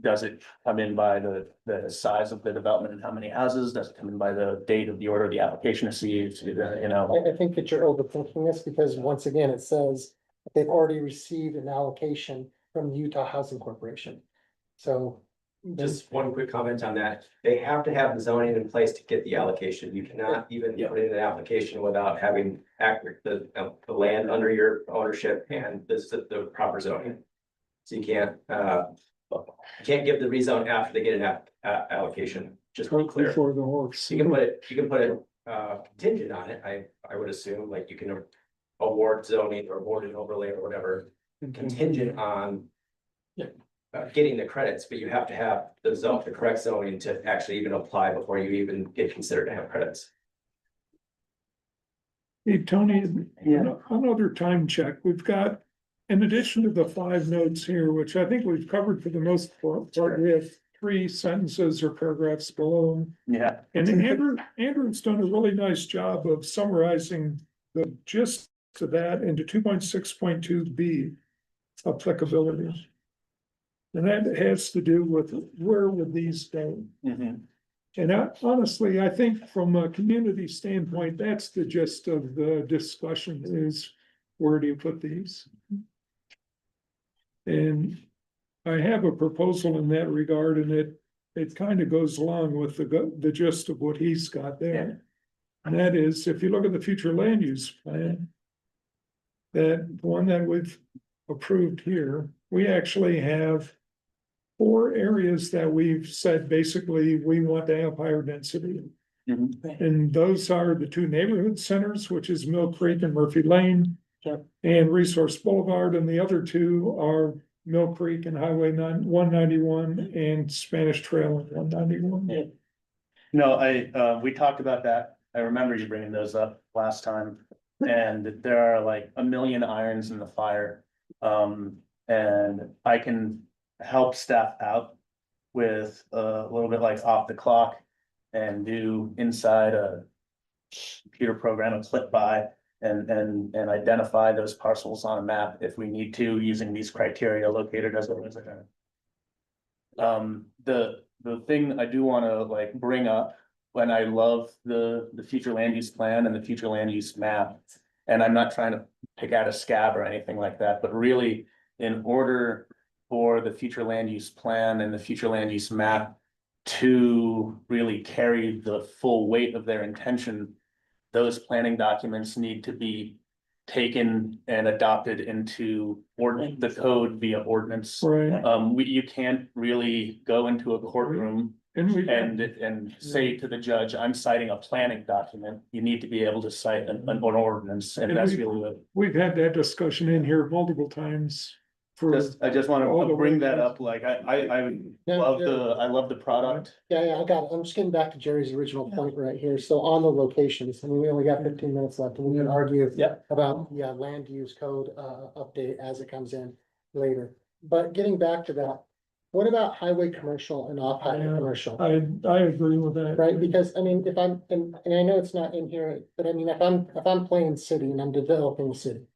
Does it come in by the size of the development and how many houses? Does it come in by the date of the order of the application received, you know? I think that you're overthinking this because once again, it says that they've already received an allocation from the Utah Housing Corporation. So. Just one quick comment on that. They have to have the zoning in place to get the allocation. You cannot even put in an application without having accurate, the land under your ownership and the proper zoning. So you can't give the rezone after they get an allocation, just to be clear. Before the horse. You can put it contingent on it, I would assume, like you can award zoning or award an overlay or whatever, contingent on. Getting the credits, but you have to have the correct zoning to actually even apply before you even get considered to have credits. Hey, Tony, Yeah. another time check. We've got, in addition to the 5 notes here, which I think we've covered for the most part, we have 3 sentences or paragraphs below them. Yeah. And Andrew's done a really nice job of summarizing the gist of that into 2.6.2B applicability. And that has to do with where would these go? Mhm. And honestly, I think from a community standpoint, that's the gist of the discussion is where do you put these? And I have a proposal in that regard, and it kind of goes along with the gist of what he's got there. And that is, if you look at the future land use plan, that the one that we've approved here, we actually have 4 areas that we've said basically we want to have higher density. Mhm. And those are the 2 neighborhood centers, which is Mill Creek and Murphy Lane. And Resource Boulevard, and the other 2 are Mill Creek and Highway 191 and Spanish Trail and 191. No, we talked about that. I remember you bringing those up last time. And there are like a million irons in the fire. And I can help staff out with a little bit like off the clock and do inside a computer program, a clip by and identify those parcels on a map if we need to, using these criteria located as a resident. The thing I do wanna like bring up, when I love the future land use plan and the future land use map. And I'm not trying to pick out a scab or anything like that, but really, in order for the future land use plan and the future land use map to really carry the full weight of their intention, those planning documents need to be taken and adopted into the code via ordinance. Right, You can't really go into a courtroom and we, and say to the judge, I'm citing a planning document. You need to be able to cite an ordinance, and And that's we- really what. we've had that discussion in here multiple times. I just want all the to bring way that down. up, like, I No, love the product. Yeah, I got it. I'm just getting back to Jerry's original point right here. So on the locations, I mean, we only got 15 minutes left and we can argue Yep. about the land use code update as it comes in later. But getting back to that, what about highway commercial and off-highway Yeah. commercial? I agree with that. Right, because I mean, if I'm, and I know it's not in here, but I mean, if I'm playing city and I'm developing a city.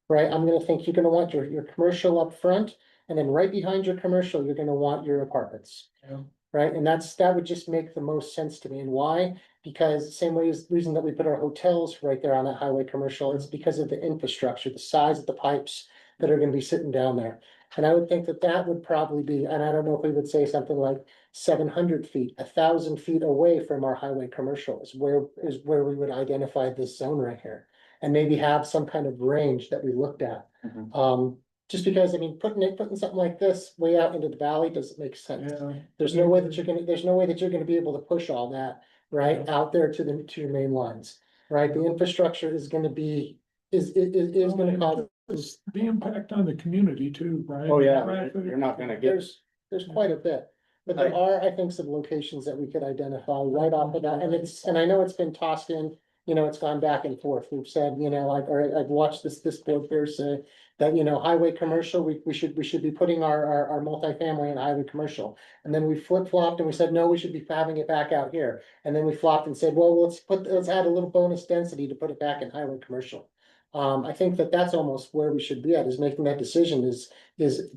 Right, I'm gonna think you're gonna want your commercial up front, and then right behind your commercial, you're gonna want your apartments. Yeah. Right, and that would just make the most sense to me, and why? Because same way as reason that we put our hotels right there on that highway commercial, it's because of the infrastructure, the size of the pipes that are gonna be sitting down there. And I would think that that would probably be, and I don't know if we would say something like 700 feet, 1,000 feet away from our highway commercial is where we would identify this zone right here. And maybe have some kind of range that we looked at. Mhm. Just because, I mean, putting something like this way out into the valley doesn't make sense. Yeah. There's no way that you're gonna be able to push all that, right, out there to your main lines, right? The infrastructure is gonna be, is gonna cause. The impact on the community too, right? Oh, yeah, Traffic. you're not gonna get, There's quite a bit, but there are, I think, some locations that we could identify right off of that, and I know it's been tossed in. You know, it's gone back and forth, we've said, you know, like, or I've watched this board here say. That, you know, highway commercial, we should be putting our multifamily in highway commercial. And then we flip-flopped and we said, no, we should be having it back out here. And then we flopped and said, well, let's add a little bonus density to put it back in highway commercial. I think that that's almost where we should be at, is making that decision, is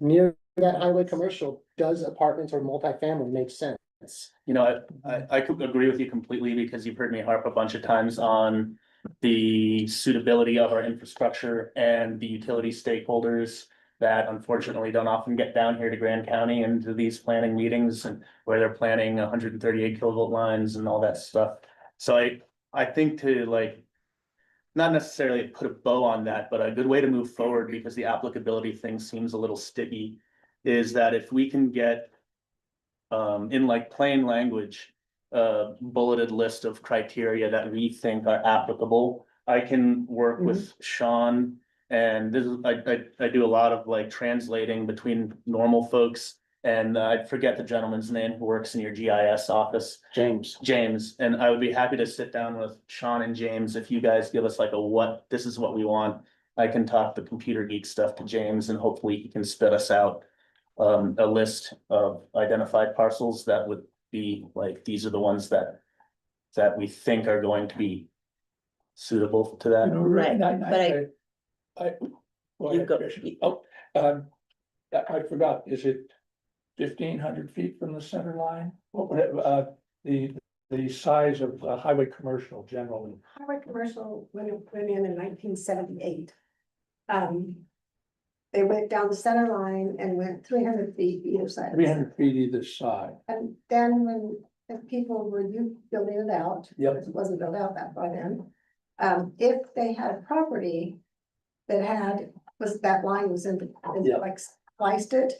near that highway commercial, does apartments or multifamily make sense? You know, I could agree with you completely, because you've heard me harp a bunch of times on the suitability of our infrastructure and the utility stakeholders that unfortunately don't often get down here to Grand County and to these planning meetings, and where they're planning 138 kilovolt lines and all that stuff. So I think to like, not necessarily put a bow on that, but a good way to move forward, because the applicability thing seems a little sticky, is that if we can get in like plain language, bulleted list of criteria that we think are applicable. I can work with Sean, and this is, I do a lot of like translating between normal folks. And I forget the gentleman's name who works in your GIS office. James, and I would be happy to sit down with Sean and James if you guys give us like this is what we want. I can talk the computer geek stuff to James, and hopefully he can spit us out a list of identified parcels that would be like, these are the ones that we think are going to be suitable to You that. know, Right, I. Go You ahead, go. Tricia. Oh, I forgot, is it 1,500 feet from the center line? What would it, the size of highway commercial generally? Highway commercial, when it went in 1978. They went down the center line and went 300 feet either side. 300 feet either side. And then when if people were you building it out. Yep. It wasn't built out that by then. If they had property that that line was Yep. like spliced it,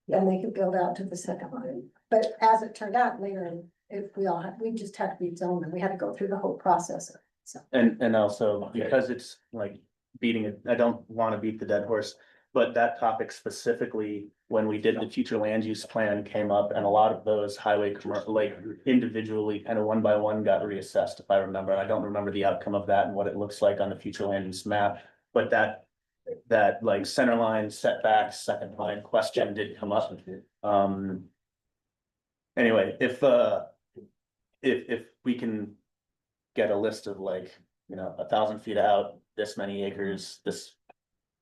then they could build out to the second line. But as it turned out later, we just had to rezone and we had to go through the whole process. So, And also because it's like beating it, I don't want to beat the dead horse. But that topic specifically, when we did the future land use plan came up and a lot of those highway commercial, like individually, kind of one by one got reassessed, if I remember. I don't remember the outcome of that and what it looks like on the future land use map. But that like center line setbacks, second line question did come up. Anyway, if we can get a list of like, 1,000 feet out, this many acres, this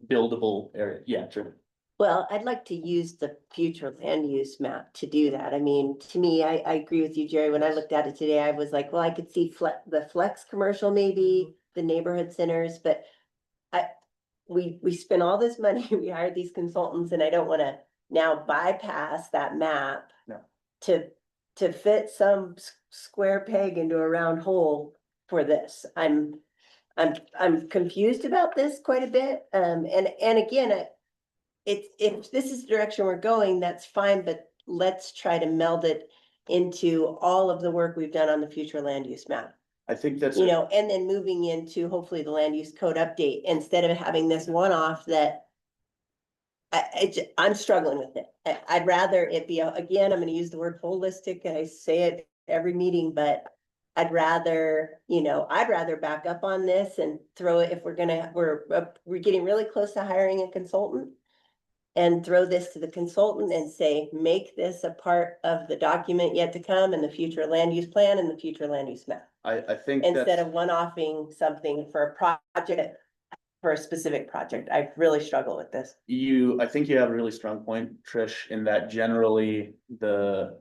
buildable area, yeah, true. Well, I'd like to use the future land use map to do that. I mean, to me, I agree with you, Jerry. When I looked at it today, I was like, well, I could see the flex commercial, maybe the neighborhood centers, but we spent all this money, we hired these consultants, and I don't want to now bypass that map. No. To fit some square peg into a round hole for this. I'm confused about this quite a bit. And again, if this is the direction we're going, that's fine, but let's try to meld it into all of the work we've done on the future land use map. I think that's. And then moving into hopefully the land use code update, instead of having this one-off that I'm struggling with it. I'd rather it be, again, I'm gonna use the word holistic, and I say it every meeting, but I'd rather back up on this and throw it, if we're getting really close to hiring a consultant, and throw this to the consultant and say, make this a part of the document yet to come and the future land use plan and the future land use map. I think Instead of one-offing something for a project, for a specific project. I really struggle with this. I think you have a really strong point, Trish, in that generally the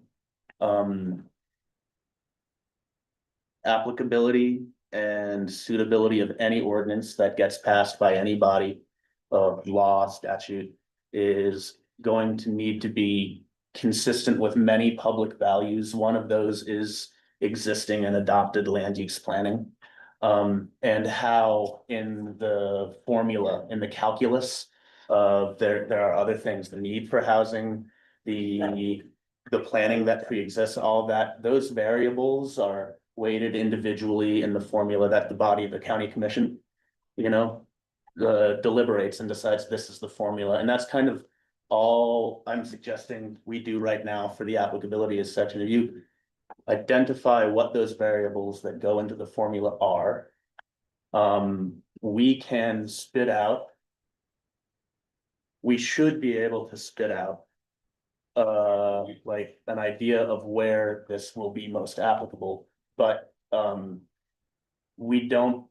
applicability and suitability of any ordinance that gets passed by any body of law, statute, is going to need to be consistent with many public values. One of those is existing and adopted land use planning. And how in the formula, in the calculus, there are other things, the need for housing, the planning that pre-exists, all of that, those variables are weighted individually in the formula that the body of the county commission, deliberates and decides this is the formula. And that's kind of all I'm suggesting we do right now for the applicability is section of you. Identify what those variables that go into the formula are. We can spit out. We should be able to spit out. Like an idea of where this will be most applicable, but we don't.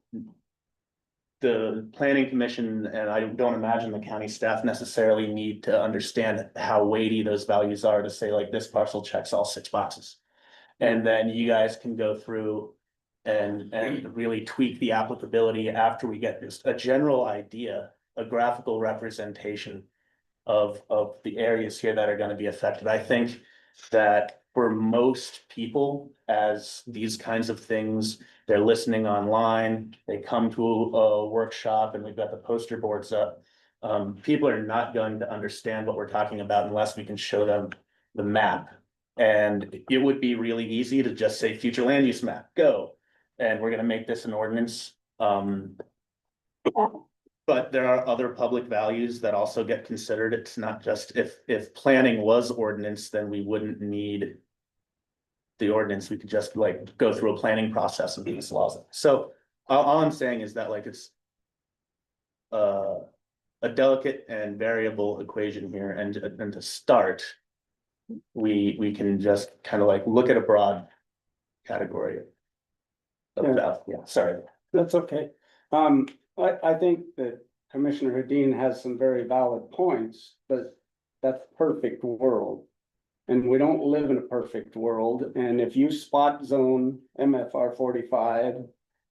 The planning commission, and I don't imagine the county staff necessarily need to understand how weighty those values are to say like this parcel checks all 6 boxes. And then you guys can go through and really tweak the applicability after we get this, a general idea, a graphical representation of the areas here that are going to be affected. I think that for most people, as these kinds of things, they're listening online, they come to a workshop and we've got the poster boards up. People are not going to understand what we're talking about unless we can show them the map. And it would be really easy to just say future land use map, go. And we're gonna make this an ordinance. But there are other public values that also get considered. It's not just if planning was ordinance, then we wouldn't need the ordinance. We could just like go through a planning process and these laws. So all I'm saying is that like it's a delicate and variable equation here, and to start, we can just kind of like look at a broad category of that. Yeah, sorry. That's okay. I think that Commissioner Hedin has some very valid points, but that's perfect world. And we don't live in a perfect world. And if you spot zone MFR 45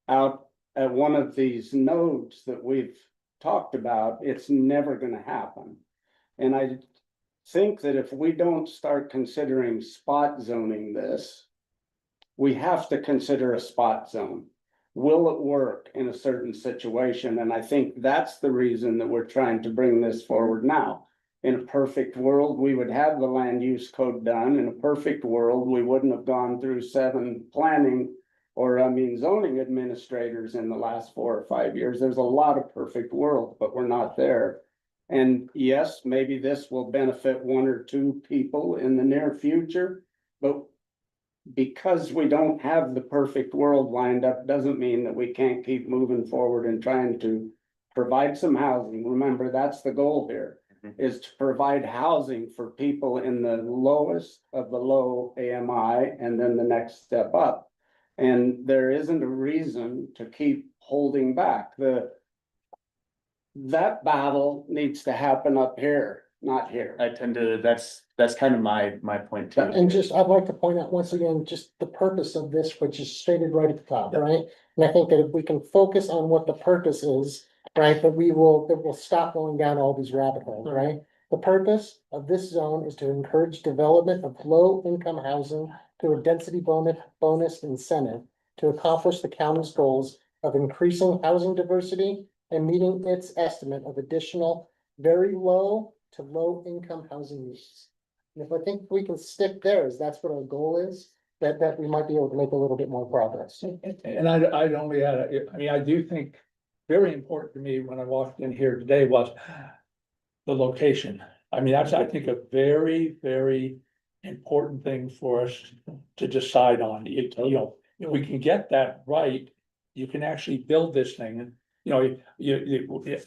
out at one of these nodes that we've talked about, it's never going to happen. And I think that if we don't start considering spot zoning this, we have to consider a spot zone. Will it work in a certain situation? And I think that's the reason that we're trying to bring this forward now. In a perfect world, we would have the land use code done. In a perfect world, we wouldn't have gone through 7 planning or zoning administrators in the last 4 or 5 years. There's a lot of perfect world, but we're not there. And yes, maybe this will benefit 1 or 2 people in the near future, but because we don't have the perfect world lined up, doesn't mean that we can't keep moving forward and trying to provide some housing. Remember, that's the goal here, is to provide housing for people in the lowest of the low AMI and then the next step up. And there isn't a reason to keep holding back. That battle needs to happen up here, not here. I tend to, that's kind of my point too. And just, I'd like to point out once again, just the purpose of this, which is stated right at the top, right? And I think that if we can focus on what the purpose is, right, that we'll stop going down all these rabbit holes, right? The purpose of this zone is to encourage development of low-income housing through a density bonus incentive to accomplish the county's goals of increasing housing diversity and meeting its estimate of additional very low to low-income housing needs. And if I think we can stick there, as that's what our goal is, that we might be able to make a little bit more progress. And I'd only add, I do think very important to me when I walked in here today was the location. I mean, that's, I think, a very, very important thing for us to decide on. If we can get that right, you can actually build this thing. And,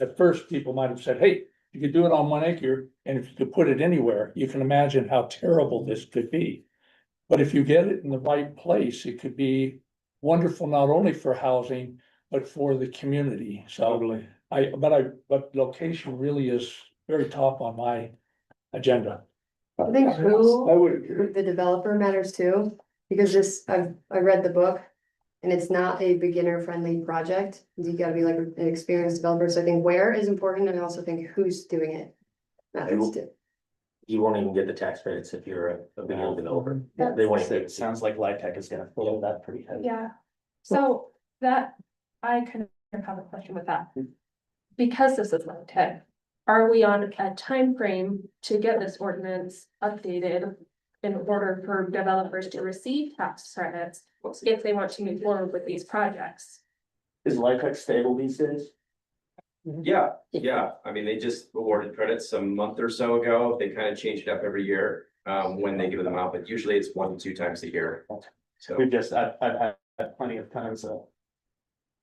at first, people might have said, hey, you could do it on 1 acre, and if you could put it anywhere, you can imagine how terrible this could be. But if you get it in the right place, it could be wonderful, not only for housing, but for the community. So but location really is very top on my agenda. I think I would agree. who the developer matters too, because I read the book. And it's not a beginner friendly project. You gotta be like an experienced developer. So I think where is important, and I also think who's doing it matters too. You won't even get the tax credits if you're a big developer. They won't even. It sounds like LIHTC is gonna follow that pretty heavy. Yeah, so that, I kind of have a question with that. Because this is like tech, are we on a time frame to get this ordinance updated in order for developers to receive tax credits if they want to move forward with these projects? Is LIHTC stable these days? Yeah, I mean, they just awarded credits a month or so ago. They kind of change it up every year, when they give them out, but usually it's 1 to 2 times a year. So, I've had plenty of times, a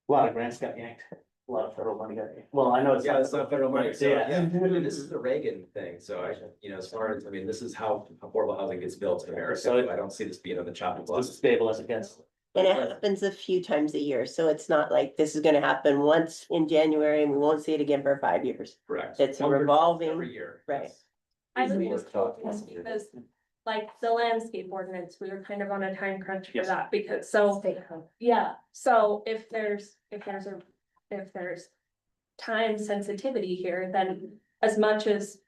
lot of grants got yanked, a lot of federal money got yanked. Well, I know it's. yeah, it's not federal money, so, Yeah. yeah, I mean, this is the Reagan thing, so as far as, this is how affordable housing gets built in America, So I don't see this being on the chopping It's block. as stable as it gets. And it happens a few times a year, so it's not like this is gonna happen once in January and we won't see it again for 5 years. Correct. It's a Every revolving, year. right. I Easily was worth just talking. curious because, like, the landscape ordinance, we were kind of on a time crunch for Yes. that, because so, yeah, so if there's time sensitivity here, then as much as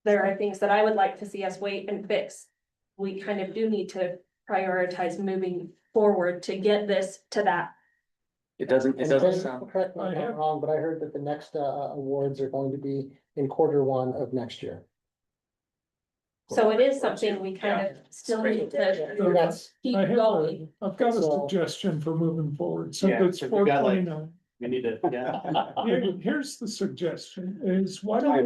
there are things that I would like to see us wait and fix, we kind of do need to prioritize moving forward to get this to that. It doesn't And sound. correct me if I'm wrong, but I heard that the next awards are going to be in Q1 of next year. So it is something we kind of still need So to that's, keep I have going. I've got a So- suggestion for moving forward, Yeah, since it's so we got, like- 4:29. We need to, yeah. Here's the suggestion is why Time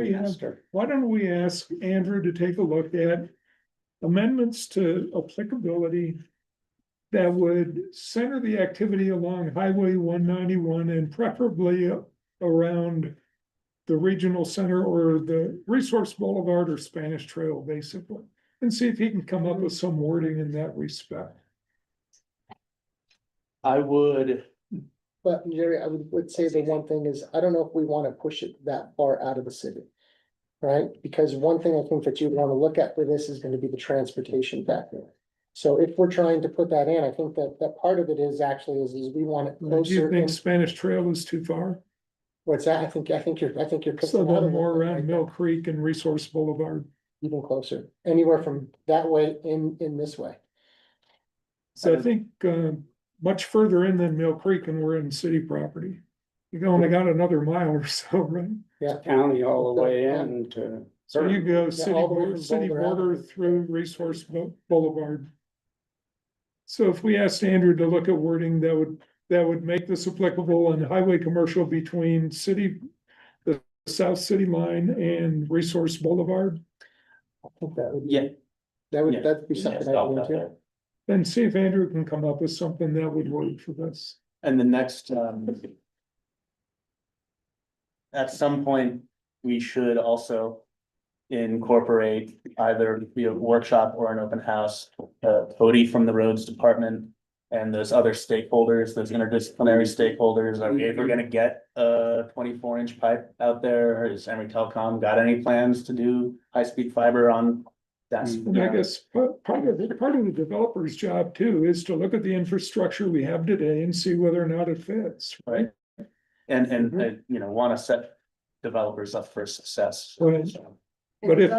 don't we ask Andrew to take a look at amendments to applicability that would center the activity along Highway 191 and preferably around the regional center or the Resource Boulevard or Spanish Trail, basically, and see if he can come up with some wording in that respect. I would, but Jerry, I would say the one thing is, I don't know if we want to push it that far out of the city. Right? Because one thing I think that you want to look at for this is going to be the transportation factor. So if we're trying to put that in, I think that part of it is actually is we want it Do you closer. think Spanish Trail is too far? What's that? I think you're. So cooking out of then it more right around there. Mill Creek and Resource Boulevard. Even closer, anywhere from that way in this way. So I think, much further in than Mill Creek and we're in city property. You only got another mile or so, right? County all the way in to. So you go all the way from city Boulder border Avenue. through Resource Boulevard. So if we asked Andrew to look at wording, that would make this applicable on highway commercial between the South City line and Resource Boulevard. I think that would be. Yeah. That'd be Yeah, something stop I'd that into. there. And see if Andrew can come up with something that would work for this. And the next, at some point, we should also incorporate either via workshop or an open house, Cody from the roads department and those other stakeholders, those interdisciplinary stakeholders. Are we ever gonna get a 24-inch pipe out there? Has Emory Telecom got any plans to do high-speed fiber on? That's. And I guess part of the developer's job too is to look at the infrastructure we have today and see whether or not it fits, right? And, you know, wanna set developers up for success. Right. If But it if-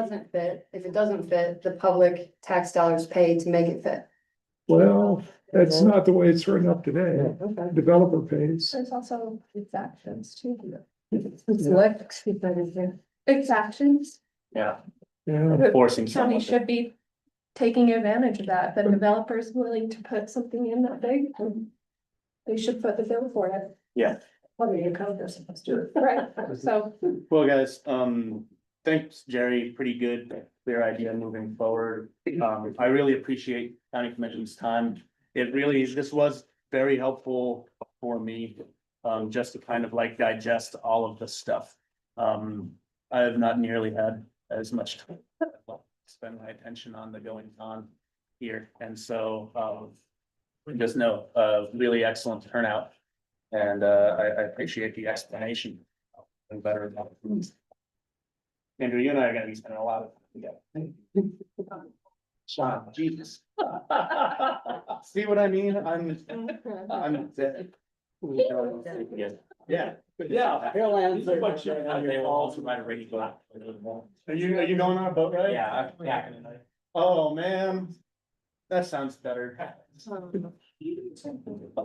doesn't fit, the public tax dollars paid to make it fit. Well, that's not the way it's written up today. Okay. Developer pays. There's also exactions too. What? Exactions, Yeah. Yeah, Forcing county someone. should be taking advantage of that, the developer's willing to put something in that big. They should put the bill for it. Yeah. What are your code they're supposed to, right, so. Well, guys, thanks, Jerry, pretty good, clear idea moving forward. I really appreciate county commission's time. This was very helpful for me, just to kind of like digest all of this stuff. I have not nearly had as much time to spend my attention on the goings on here, and so, just know, really excellent turnout. And, I appreciate the explanation. And better about things. Andrew, you and I are gonna be spending a lot of time together. Sean, Jesus. See what I mean? I'm dead. Yeah. Yeah, he'll answer. They all provide a rating. Are you going on a boat ride? Yeah, yeah. Oh, man. That sounds better.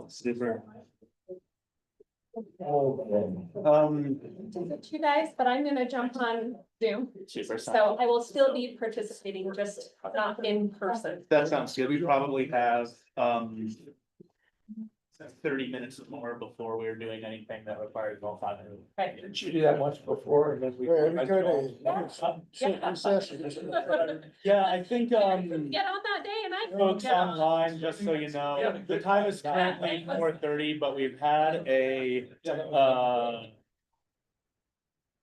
Super. You guys, but I'm gonna jump on Zoom, Super. so I will still be participating, just not in person. That sounds good. We probably have, 30 minutes more before we're doing anything that requires all 5 minutes. Right. Didn't you do that once before? And then we. Yeah, I think, Get on that day and I. folks online, just so you know, the time is currently 4:30, but we've had a,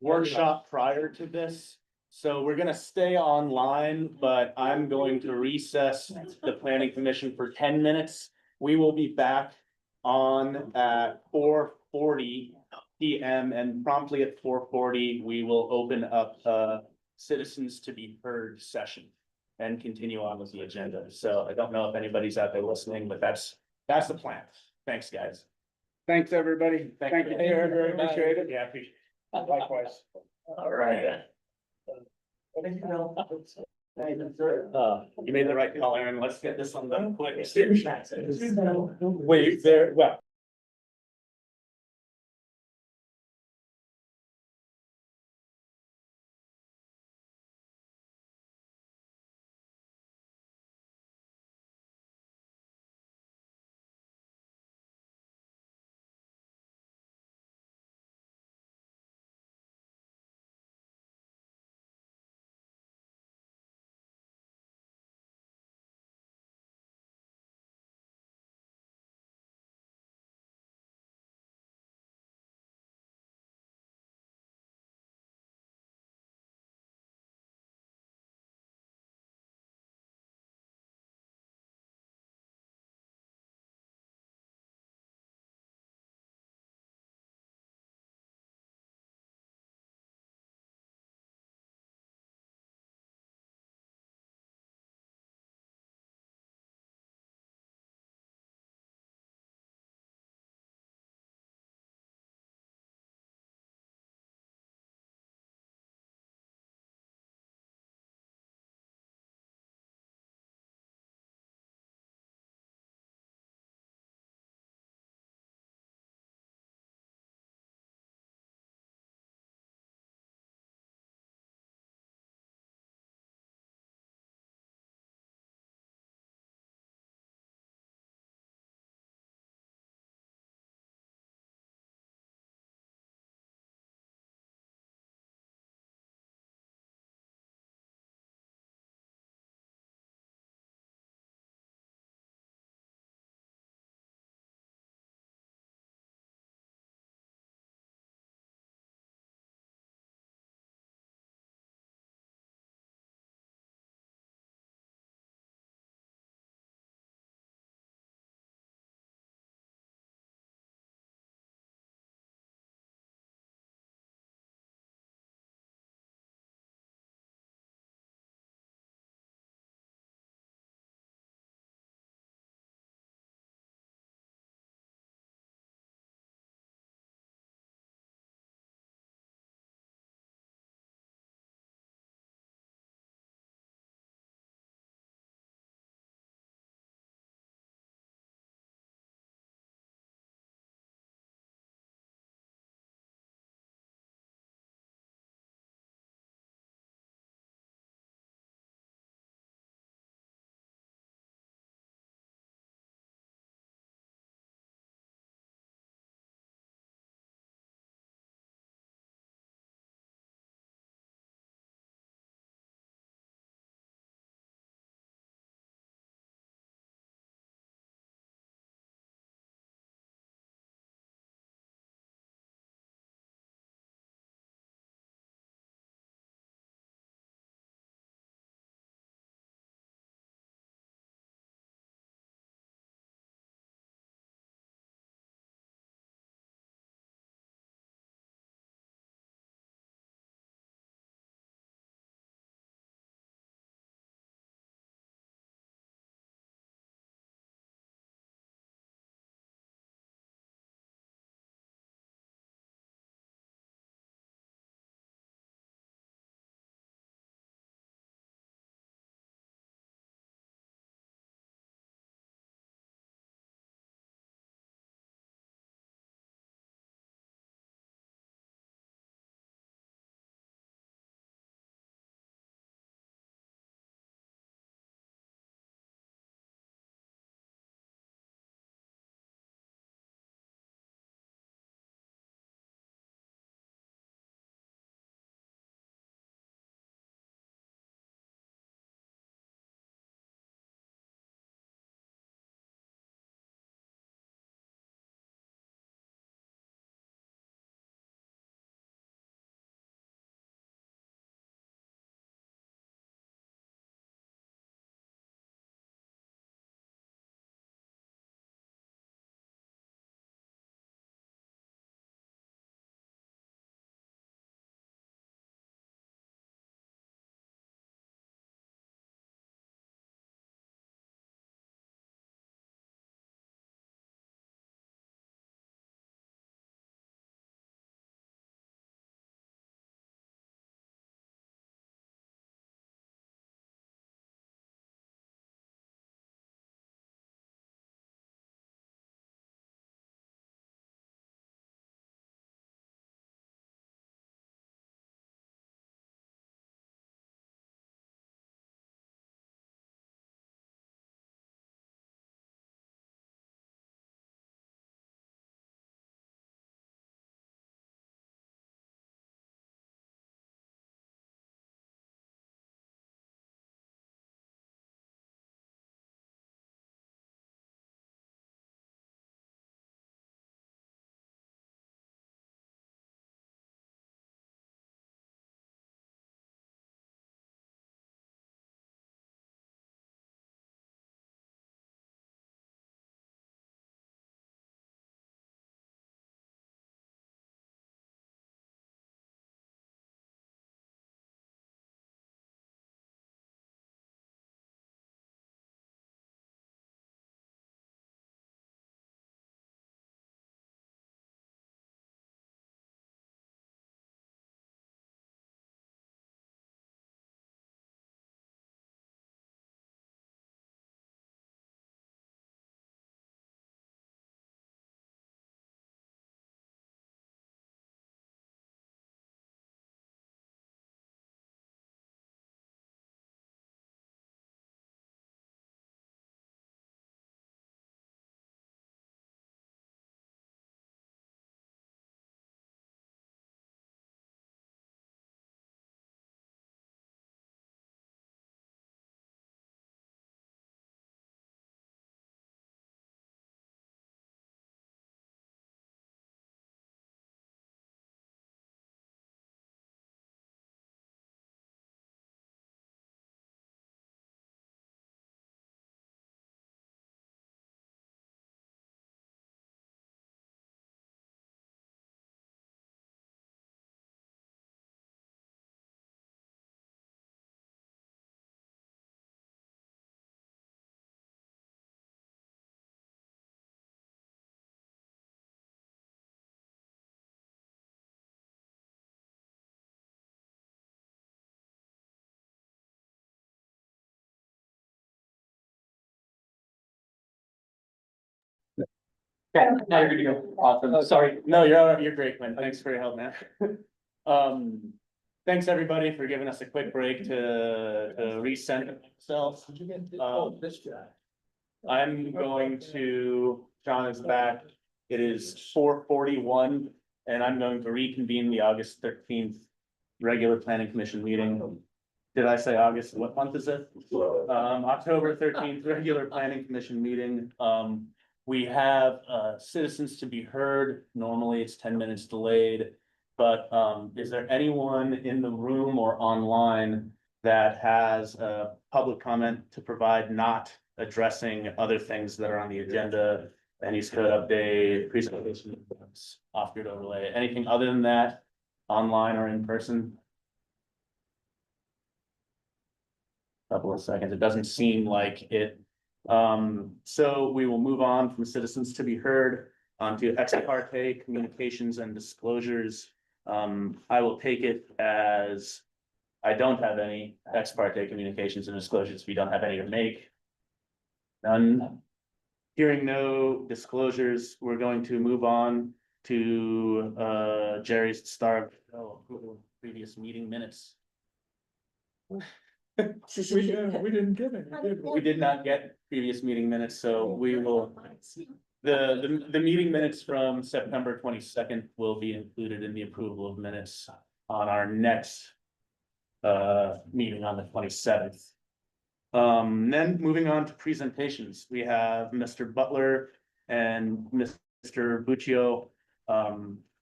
workshop prior to this. So we're gonna stay online, but I'm going to recess the planning commission for 10 minutes. We will be back on at 4:40 PM, and promptly at 4:40, we will open up citizens to be heard session and continue on with the agenda. So I don't know if anybody's out there listening, but that's the plan. Thanks, guys. Thanks, everybody. Thank you, Peter. Appreciate it. Yeah, appreciate it. Likewise. All right. You made the right call, Aaron. Let's get this on the quick. Wait, well. Now you're gonna go. Awesome. Sorry. No, you're great, Quinn. Thanks for your help, man. Thanks everybody for giving us a quick break to recenter themselves. This guy. I'm going to, John is back. It is 4:41, and I'm going to reconvene the August 13th regular planning commission meeting. Did I say August? What month is it? October 13th, regular planning commission meeting. We have citizens to be heard. Normally it's 10 minutes delayed. But is there anyone in the room or online that has a public comment to provide, not addressing other things that are on the agenda? Any code update, presentation, off-grid overlay, anything other than that, online or in person? Couple of seconds, it doesn't seem like it. So we will move on from citizens to be heard onto ex parte communications and disclosures. I will take it as I don't have any ex parte communications and disclosures. We don't have any to make. None. Hearing no disclosures, we're going to move on to Jerry's previous meeting minutes. We didn't get any, did we? We did not get previous meeting minutes, so we will. The meeting minutes from September 22nd will be included in the approval of minutes on our next meeting on the 27th. Then moving on to presentations, we have Mr. Butler and Mr. Buccio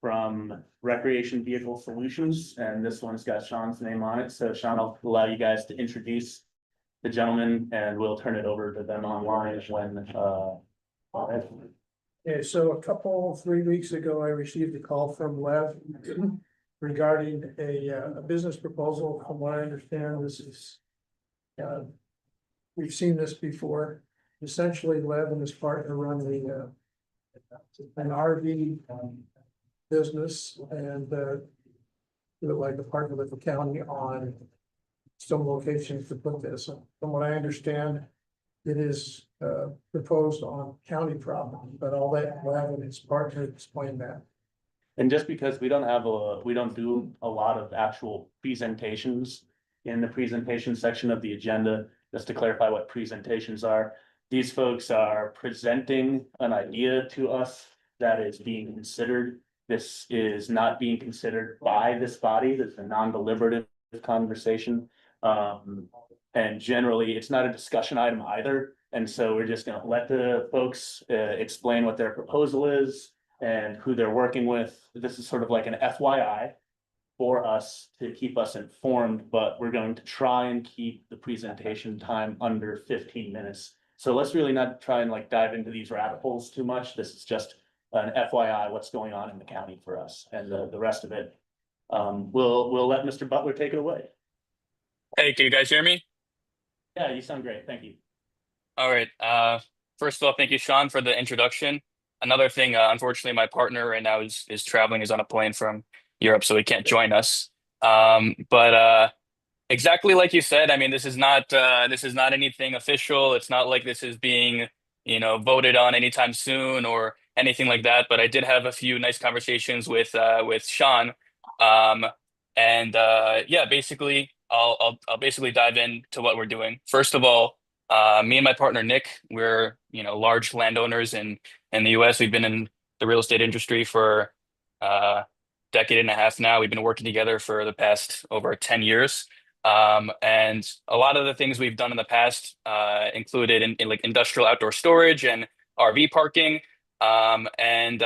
from Recreation Vehicle Solutions, and this one's got Sean's name on it. So Sean, I'll allow you guys to introduce the gentleman, and we'll turn it over to them online when Okay, so 3 weeks ago, I received a call from Lev regarding a business proposal. From what I understand, this is we've seen this before. Essentially, Lev and his partner run an RV business, and like a partner with the county on some locations to put this. From what I understand, it is proposed on county property, but I'll let Lev and his partner explain that. And just because we don't do a lot of actual presentations in the presentation section of the agenda, just to clarify what presentations are, these folks are presenting an idea to us that is being considered. This is not being considered by this body. This is a non-deliberative conversation. And generally, it's not a discussion item either. And so we're just gonna let the folks explain what their proposal is and who they're working with. This is sort of like an FYI for us to keep us informed, but we're going to try and keep the presentation time under 15 minutes. So let's really not try and like dive into these rabbit holes too much. This is just an FYI, what's going on in the county for us, and the rest of it. We'll let Mr. Butler take it away. Hey, can you guys hear me? Yeah, you sound great. Thank you. All right. First of all, thank you, Sean, for the introduction. Another thing, unfortunately, my partner right now is traveling, is on a plane from Europe, so he can't join us. But exactly like you said, I mean, this is not anything official. It's not like this is being, voted on anytime soon or anything like that. But I did have a few nice conversations with Sean. Yeah, basically, I'll basically dive into what we're doing. First of all, me and my partner Nick, we're large landowners in the US. We've been in the real estate industry for decade and a half now. We've been working together for the past over 10 years. And a lot of the things we've done in the past included in like industrial outdoor storage and RV parking. And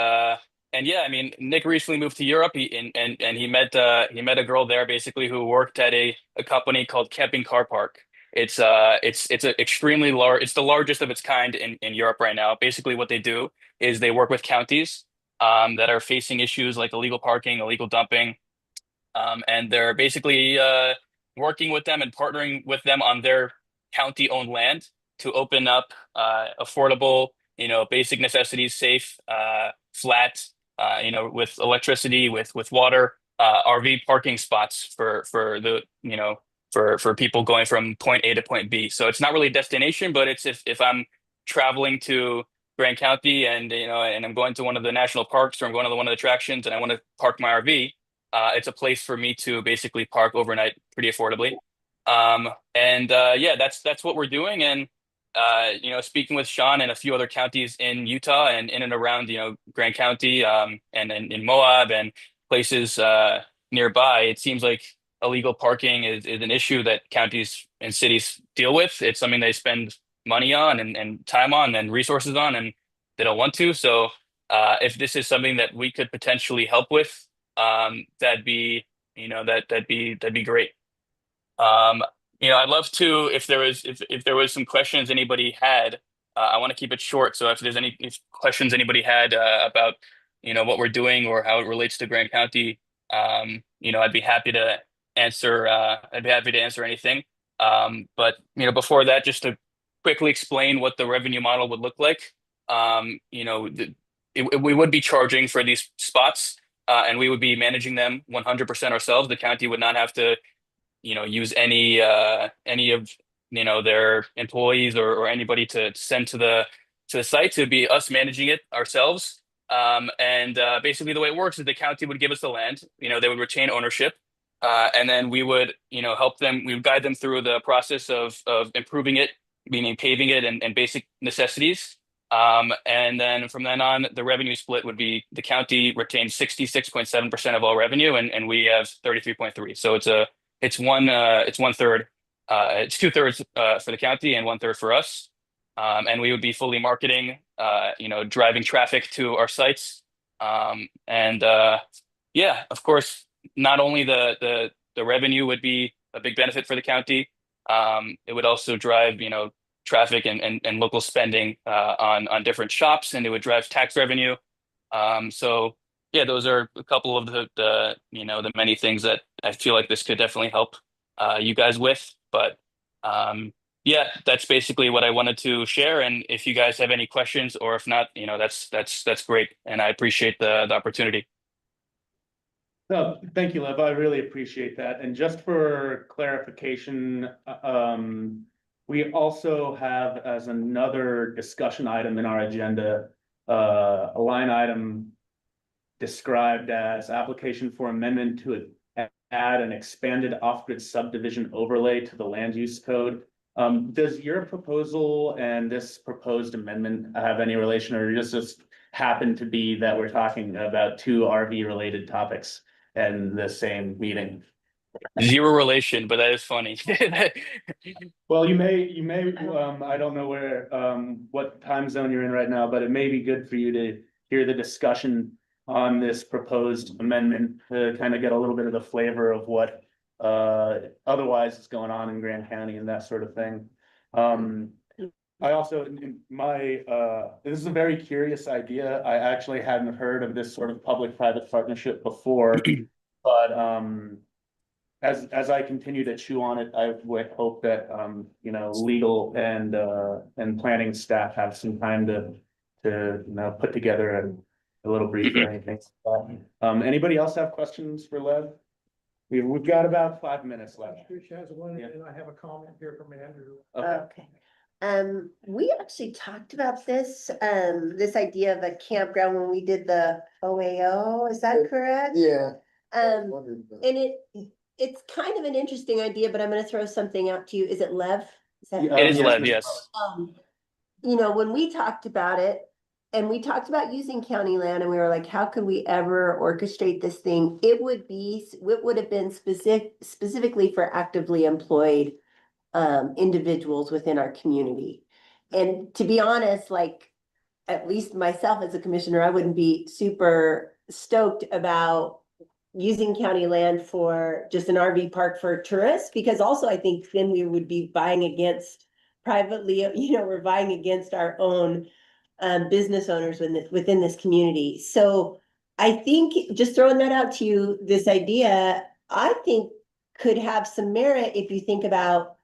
yeah, I mean, Nick recently moved to Europe, and he met a girl there basically who worked at a company called Camping Car Park. It's extremely large. It's the largest of its kind in Europe right now. Basically, what they do is they work with counties that are facing issues like illegal parking, illegal dumping, and they're basically working with them and partnering with them on their county-owned land to open up affordable, basic necessities, safe, flat, with electricity, with water, RV parking spots for the, for people going from point A to point B. So it's not really a destination, but it's if I'm traveling to Grand County and, and I'm going to one of the national parks or I'm going to one of the attractions and I want to park my RV, it's a place for me to basically park overnight pretty affordably. Yeah, that's what we're doing. And, speaking with Sean and a few other counties in Utah and in and around, Grand County, and in Moab and places, nearby, it seems like illegal parking is an issue that counties and cities deal with. It's something they spend money on and time on and resources on, and they don't want to. So if this is something that we could potentially help with, that'd be, that'd be great. I'd love to, if there was some questions anybody had, I want to keep it short. So if there's any questions anybody had about, what we're doing or how it relates to Grand County, I'd be happy to answer. I'd be happy to answer anything. But before that, just to quickly explain what the revenue model would look like. We would be charging for these spots, and we would be managing them 100% ourselves. The county would not have to, use any of their employees or anybody to send to the site. To be us managing it ourselves. Basically the way it works is the county would give us the land, they would retain ownership. And then we would, help them, we would guide them through the process of improving it, meaning paving it and basic necessities. And then from then on, the revenue split would be the county retains 66.7% of all revenue and we have 33.3. So it's 1/3, it's 2/3 for the county and 1/3 for us. And we would be fully marketing, driving traffic to our sites. Yeah, of course, not only the revenue would be a big benefit for the county, it would also drive, traffic and local spending on different shops, and it would drive tax revenue. So yeah, those are a couple of the many things that I feel like this could definitely help you guys with. But yeah, that's basically what I wanted to share. And if you guys have any questions, or if not, that's great. And I appreciate the opportunity. No, thank you, Lev. I really appreciate that. And just for clarification, we also have as another discussion item in our agenda, a line item described as application for amendment to add an expanded off-grid subdivision overlay to the land use code. Does your proposal and this proposed amendment have any relation, or does this just happen to be that we're talking about two RV related topics in the same meeting? Zero relation, but that is funny. Well, you may, I don't know what time zone you're in right now, but it may be good for you to hear the discussion on this proposed amendment to kind of get a little bit of the flavor of what otherwise is going on in Grand County and that sort of thing. I also, this is a very curious idea. I actually hadn't heard of this sort of public-private partnership before, but as I continue to chew on it, I would hope that legal and planning staff have some time to put together a little brief or anything. Anybody else have questions for Lev? We've got about 5 minutes left. Trish has one, and I have a comment here from Andrew. Okay. We actually talked about this idea of a campground when we did the OAO, is that correct? Yeah. And it's kind of an interesting idea, but I'm gonna throw something out to you. Is it Lev? It is Lev, yes. When we talked about it, and we talked about using county land, and we were like, how could we ever orchestrate this thing? It would have been specifically for actively employed individuals within our community. And to be honest, like, at least myself as a commissioner, I wouldn't be super stoked about using county land for just an RV park for tourists, because also I think then we would be vying against privately, we're vying against our own business owners within this community. So I think, just throwing that out to you, this idea, I think could have some merit if you think about,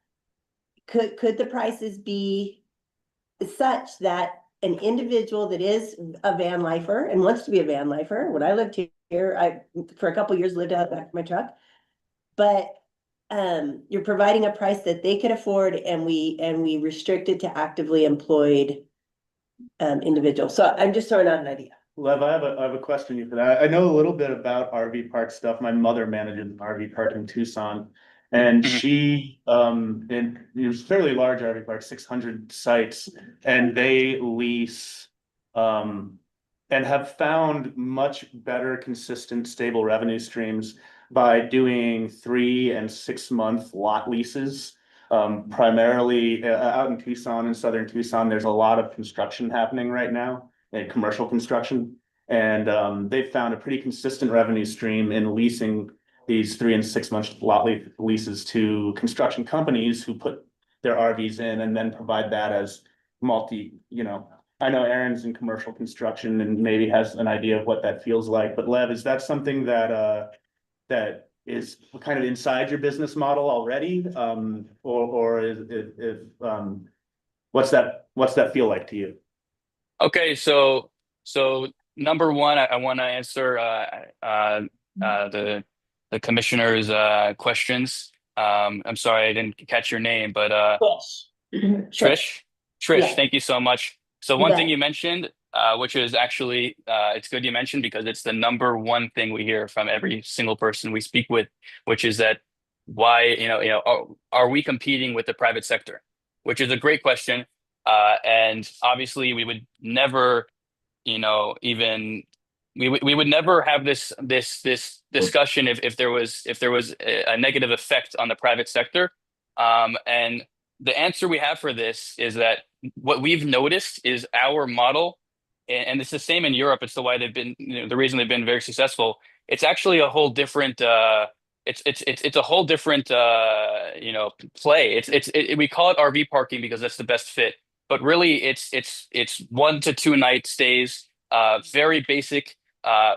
could the prices be such that an individual that is a van lifer and wants to be a van lifer, when I lived here, I for a couple of years lived out back of my truck, but you're providing a price that they could afford, and we restrict it to actively employed individual. So I'm just throwing out an idea. Lev, I have a question for that. I know a little bit about RV park stuff. My mother manages an RV park in Tucson. And Mhm. she, and it was fairly large RV park, 600 sites, and they lease, and have found much better, consistent, stable revenue streams by doing 3 and 6 month lot leases. Primarily out in Tucson and southern Tucson, there's a lot of construction happening right now, like commercial construction. And they've found a pretty consistent revenue stream in leasing these 3 and 6 month lot leases to construction companies who put their RVs in and then provide that as I know Aaron's in commercial construction and maybe has an idea of what that feels like, but Lev, is that something that is kind of inside your business model already? Or what's that feel like to you? Okay, so number one, I want to answer the commissioner's questions. I'm sorry I didn't catch your name, but Trish. Yeah. Thank you so much. So You one bet. thing you mentioned, which is actually it's good you mentioned because it's the number one thing we hear from every single person we speak with, which is that why are we competing with the private sector? Which is a great question. And obviously we would never, even we would never have this discussion if there was a negative effect on the private sector. And the answer we have for this is that what we've noticed is our model, and it's the same in Europe. It's the why they've been, the reason they've been very successful. It's actually a whole different. It's a whole different play. We call it RV parking because that's the best fit, but really it's 1 to 2 night stays, very basic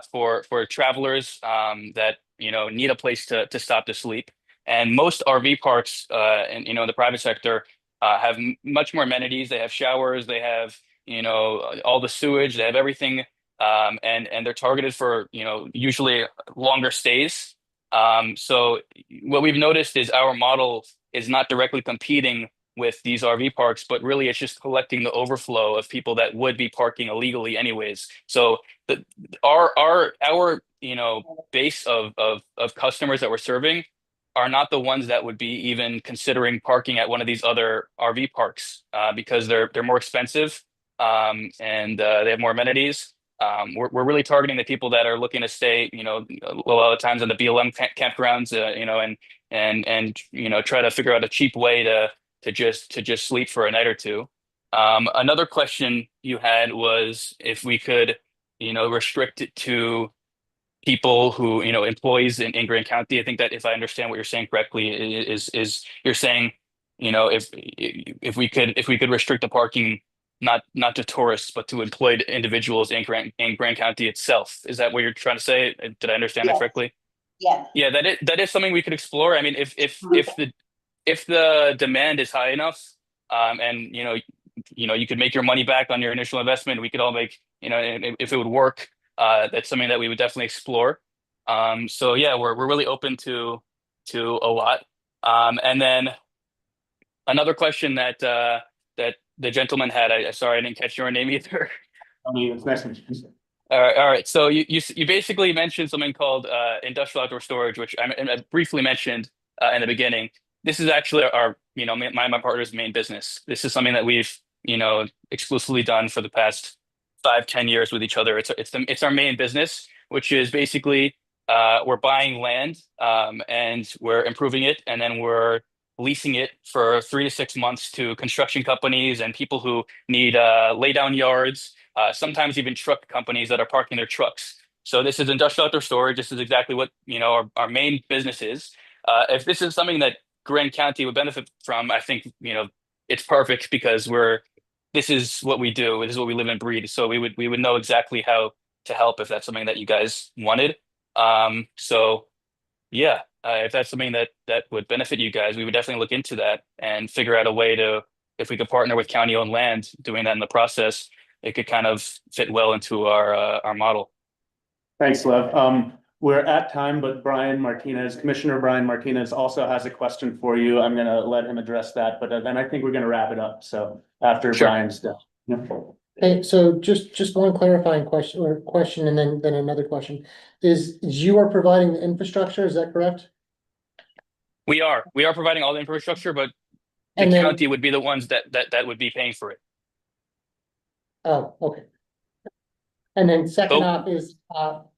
for travelers that need a place to stop to sleep. And most RV parks in the private sector have much more amenities. They have showers, they have all the sewage, they have everything, and they're targeted for usually longer stays. So what we've noticed is our model is not directly competing with these RV parks, but really it's just collecting the overflow of people that would be parking illegally anyways. So our base of customers that we're serving are not the ones that would be even considering parking at one of these other RV parks because they're more expensive, and they have more amenities. We're really targeting the people that are looking to stay, a lot of times in the BLM campgrounds, and try to figure out a cheap way to just sleep for a night or two. Another question you had was if we could, restrict it to people who, employees in Grand County. I think that if I understand what you're saying correctly, is you're saying, if we could restrict the parking not to tourists, but to employed individuals in Grand County itself. Is that what you're trying to say? Did I understand that correctly? Yeah. Yeah, that is something we could explore. I mean, if the demand is high enough, and you could make your money back on your initial investment, we could all make, if it would work, that's something that we would definitely explore. So yeah, we're really open to a lot. And then another question that the gentleman had, sorry, I didn't catch your name either. It's nice to meet you. All right. So you basically mentioned something called industrial outdoor storage, which I briefly mentioned in the beginning. This is actually our, my partner's main business. This is something that we've, exclusively done for the past 5-10 years with each other. It's our main business, which is basically we're buying land, and we're improving it, and then we're leasing it for 3 to 6 months to construction companies and people who need lay down yards, sometimes even truck companies that are parking their trucks. So this is industrial outdoor storage. This is exactly what our main business is. If this is something that Grand County would benefit from, I think it's perfect because this is what we do. This is what we live and breathe. So we would know exactly how to help if that's something that you guys wanted. So yeah, if that's something that would benefit you guys, we would definitely look into that and figure out a way if we could partner with county-owned land, doing that in the process, it could kind of fit well into our model. Thanks, Lev. We're at time, but Commissioner Brian Martinez also has a question for you. I'm gonna let him address that, but then I think we're gonna wrap it up. So after Sure. Brian's done. Hey, so just one clarifying question and then another question. Is you are providing the infrastructure, is that correct? We are providing all the infrastructure, but the And then, county would be the ones that would be paying for it. oh, okay. And then second Oh. off is, no,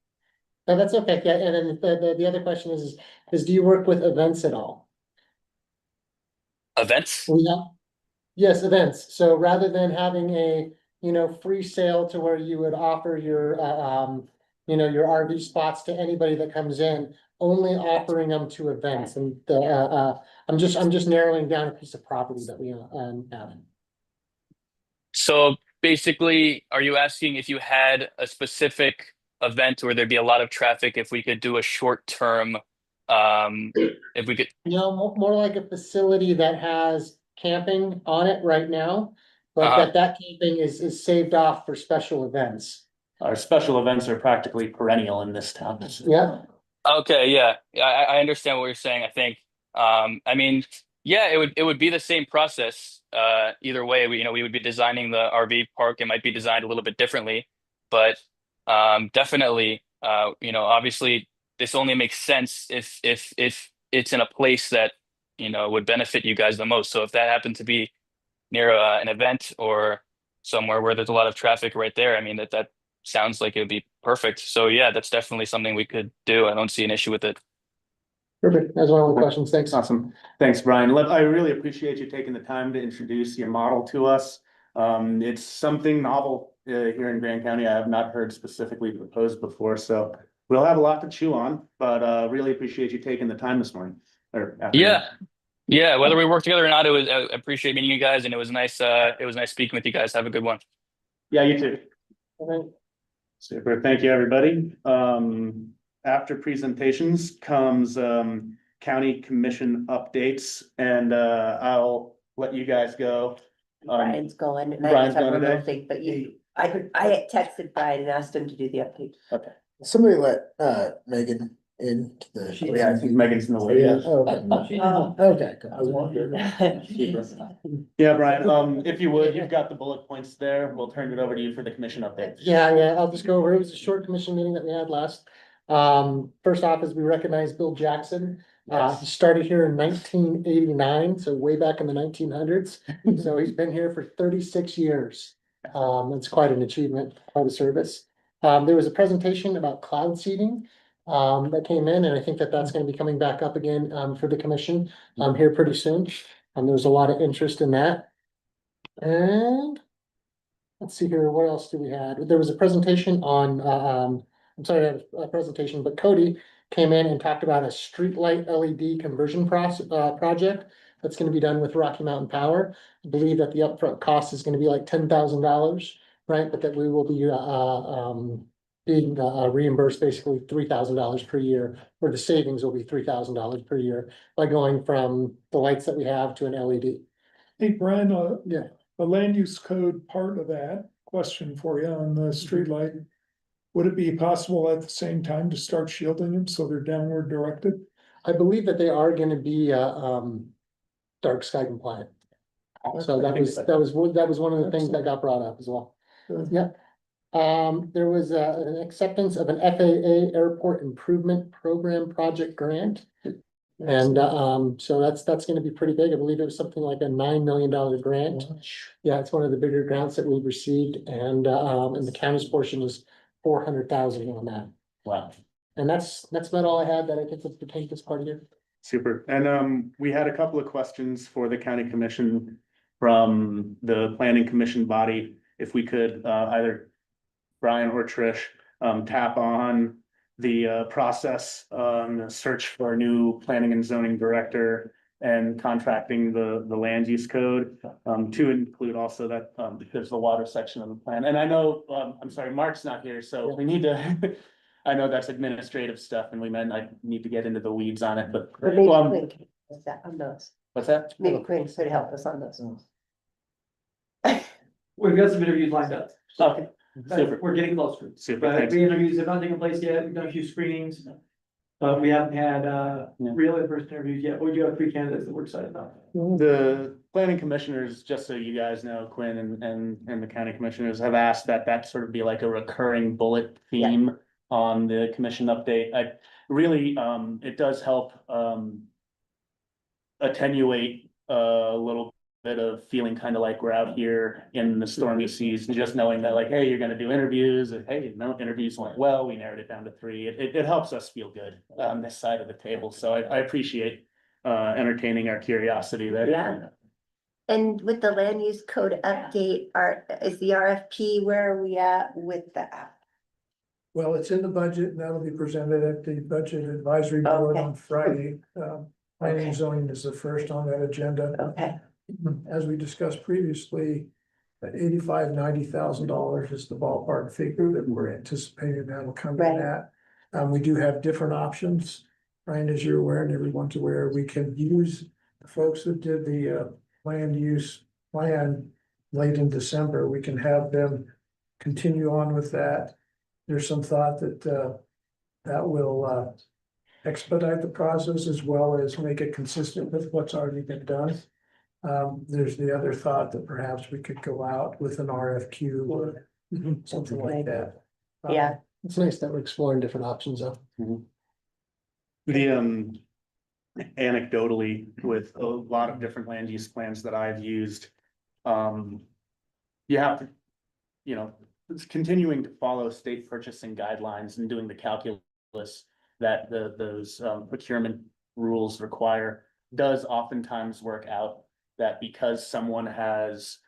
that's okay, yeah, and then the other question is do you work with events at all? Events? Yes, events, so rather than having a, free sale to where you would offer your, your RV spots to anybody that comes in, only offering them to events, and I'm just narrowing down a piece of property that we, have. So basically, are you asking if you had a specific event where there'd be a lot of traffic, if we could do a short term, if we could, More like a facility that has camping on it right now, but Uh-huh. that camping is saved off for special events. Our special events are practically perennial in this town. Yeah, Okay, yeah, I understand what you're saying. I think, I mean, yeah, it would be the same process. Either way, we would be designing the RV park. It might be designed a little bit differently, but definitely, obviously, this only makes sense if it's in a place that would benefit you guys the most. So if that happened to be near an event or somewhere where there's a lot of traffic right there, I mean that sounds like it would be perfect. So yeah, that's definitely something we could do. I don't see an issue with it. perfect, that's my only questions, thanks. Awesome. Thanks, Brian. I really appreciate you taking the time to introduce your model to us. It's something novel here in Grand County. I have not heard specifically proposed before, so we'll have a lot to chew on, but really appreciate you taking the time this morning or afternoon. Yeah, whether we work together or not, I appreciate meeting you guys, and it was nice speaking with you guys. Have a good one. Yeah, you too. Okay. Super. Thank you, everybody. After presentations comes county commission updates, and I'll let you guys go. Brian's going, and I Brian's just have going one little today? thing, but I texted Brian and asked him to do the update. Okay. Somebody let Megan in to the. Yeah, I think Megan's in the way. Okay. Yeah, Brian, if you would, you've got the bullet points there. We'll turn it over to you for the commission update. Yeah, I'll just go over, it was a short commission meeting that we had last. First off, is we recognize Bill Jackson. He started here in 1989, so way back in the 1900s. So he's been here for 36 years. It's quite an achievement, quite a service. There was a presentation about cloud seeding that came in, and I think that's gonna be coming back up again for the commission here pretty soon. There was a lot of interest in that. And let's see here, what else do we have? There was a presentation on, I'm sorry, a presentation, but Cody came in and talked about a streetlight LED conversion project that's gonna be done with Rocky Mountain Power. I believe that the upfront cost is gonna be like $10,000, right? But that we will be being reimbursed basically $3,000 per year, or the savings will be $3,000 per year by going from the lights that we have to an LED. Hey, Brian, Yeah. the land use code part of that, question for you on the streetlight. Would it be possible at the same time to start shielding them so they're downward directed? I believe that they are gonna be dark sky compliant. So that was one of the things that got brought up as well. Yep. There was an acceptance of an FAA Airport Improvement Program project grant. And so that's gonna be pretty big. I believe it was something like a $9 million grant. Yeah, it's one of the bigger grants that we've received, and the county's portion was 400,000 on that. Wow. And that's about all I had that I think would pertain to this part here. Super. And we had a couple of questions for the county commission from the planning commission body. If we could either Brian or Trish tap on the process search for a new planning and zoning director and contracting the land use code to include also that because the water section of the plan. And I know, I'm sorry, Mark's not here, so we need to, I know that's administrative stuff and we might not need to get into the weeds on it, but. But maybe Quinn can help us on those. What's that? Maybe Quinn could help us on those. We've got some interviews lined up. Okay, super. We're getting closer. Super, But thanks. the interviews have not taken place yet. We've done a few screenings. We haven't had, real in-person interviews yet, or do you have 3 candidates that we're excited about? The planning commissioners, just so you guys know, Quinn and the county commissioners have asked that that sort of be like a recurring bullet theme on the commission update. I really, it does help, attenuate a little bit of feeling kind of like we're out here in the stormy seas, and just knowing that like, hey, you're gonna do interviews, and hey, no interviews went well, we narrowed it down to 3. It helps us feel good on this side of the table, so I appreciate entertaining our curiosity there. Yeah. And with the land use code update, is the RFP, where are we at with that? Well, it's in the budget and that'll be presented at the budget advisory board Okay. on Friday. Planning Okay. and zoning is the first on that agenda. Okay, As we discussed previously, $85,000-$90,000 is the ballpark figure that we're anticipating that'll come in Right. at. We do have different options. Ryan, as you're aware, and everyone's aware, we can use the folks that did the land use plan late in December. We can have them continue on with that. There's some thought that that will expedite the process as well as make it consistent with what's already been done. There's the other thought that perhaps we could go out with an RFQ or something like that. yeah, It's nice that we're exploring different options though. The anecdotally, with a lot of different land use plans that I've used, you have to, you know, it's continuing to follow state purchasing guidelines and doing the calculus that those procurement rules require, does oftentimes work out that because someone has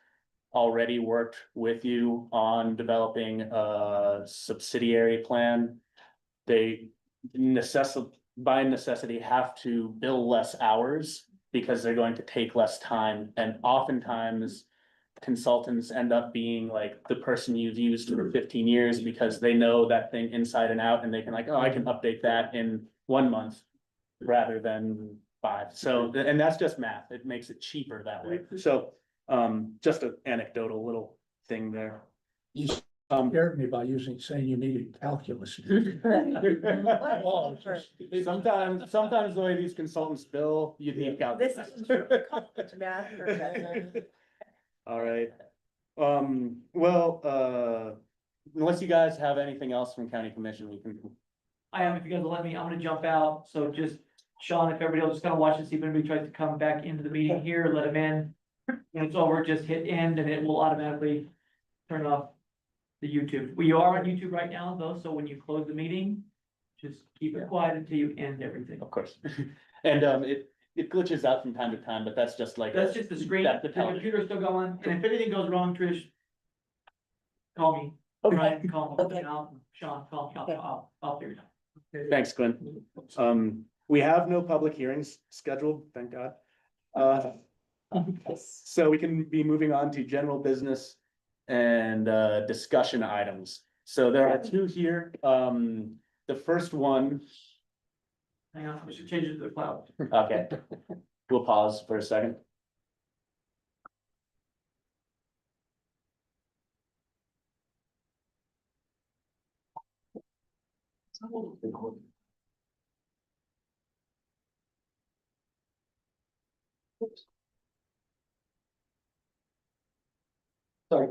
already worked with you on developing a subsidiary plan, they by necessity have to bill less hours because they're going to take less time, and oftentimes consultants end up being like the person you've used for 15 years because they know that thing inside and out, and they can like, oh, I can update that in 1 month rather than 5. So, and that's just math. It makes it cheaper that way. So, just an anecdotal little thing there. You scared me by saying you needed calculus. Sometimes the way these consultants bill, you need this calculus. is college math professor. All right. Well, unless you guys have anything else from county commission, we can. I am, if you guys will let me, I'm gonna jump out, so just, Sean, if everybody will just kind of watch and see if anybody tries to come back into the meeting here, let him in. When it's over, just hit end and it will automatically turn off the YouTube. We are on YouTube right now though, so when you close the meeting, just keep it quiet until you end everything. Of course. And it glitches out from time to time, but that's just like. That's just the screen, That's the the television. computer's still going, and if anything goes wrong, Trish, call me, Okay. Ryan, call me, Okay. and Sean, call me, I'll figure it out. Thanks, Quinn. We have no public hearings scheduled, thank God. So we can be moving on to general business and discussion items. So there are 2 here. The first one, Hang on, we should change it to the cloud. okay, we'll pause for a second. Sorry.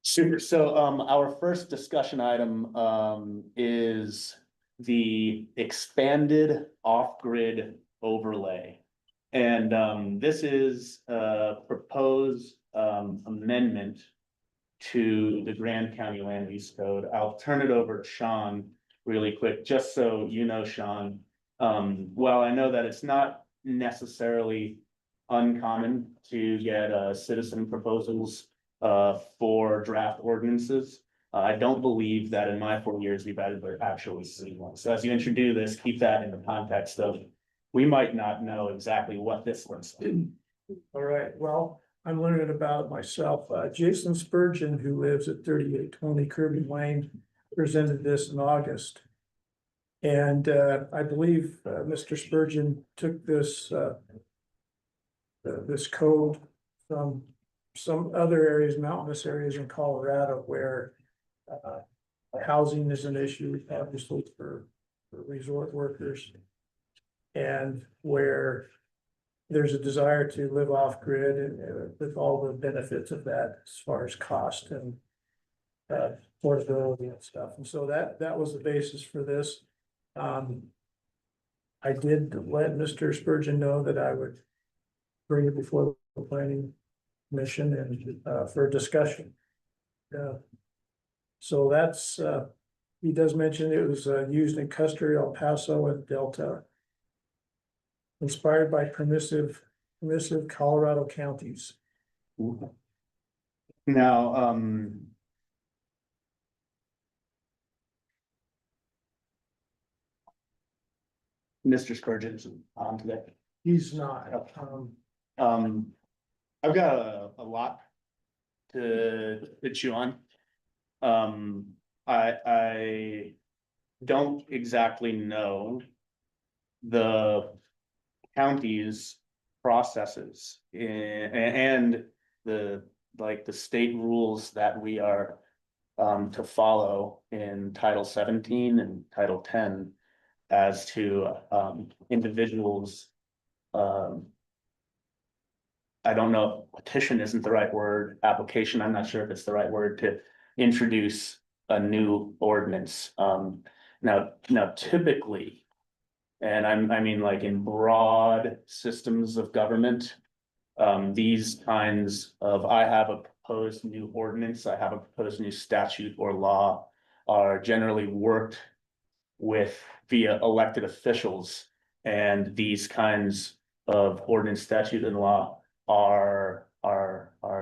Super. So, our first discussion item, is the expanded off-grid overlay. And, this is a proposed, amendment to the Grand County Land Use Code. I'll turn it over to Sean really quick, just so you know, Sean. While I know that it's not necessarily uncommon to get, citizen proposals for draft ordinances. I don't believe that in my 4 years we've ever actually seen one. So as you introduce this, keep that in the context of, we might not know exactly what this looks like. All right, well, I'm learning about it myself. Jason Spurgeon, who lives at 3820 Kirby Lane, presented this in August. And I believe Mr. Spurgeon took this this code from some other areas, mountainous areas in Colorado where housing is an issue, obviously, for resort workers. And where there's a desire to live off grid and with all the benefits of that as far as cost and affordability and stuff. And so that was the basis for this. I did let Mr. Spurgeon know that I would bring it before the planning commission and for discussion. So that's he does mention it was used in Custer, El Paso, and Delta. Inspired by permissive Colorado counties. Now, Mr. Spurgeon's on today. He's not. I've got a lot to chew on. I don't exactly know the county's processes and the state rules that we are to follow in Title 17 and Title 10 as to individuals. I don't know, petition isn't the right word, application, I'm not sure if it's the right word to introduce a new ordinance. Now typically, and I mean like in broad systems of government, these kinds of, I have a proposed new ordinance, I have a proposed new statute or law are generally worked with via elected officials. And these kinds of ordinance, statute and law are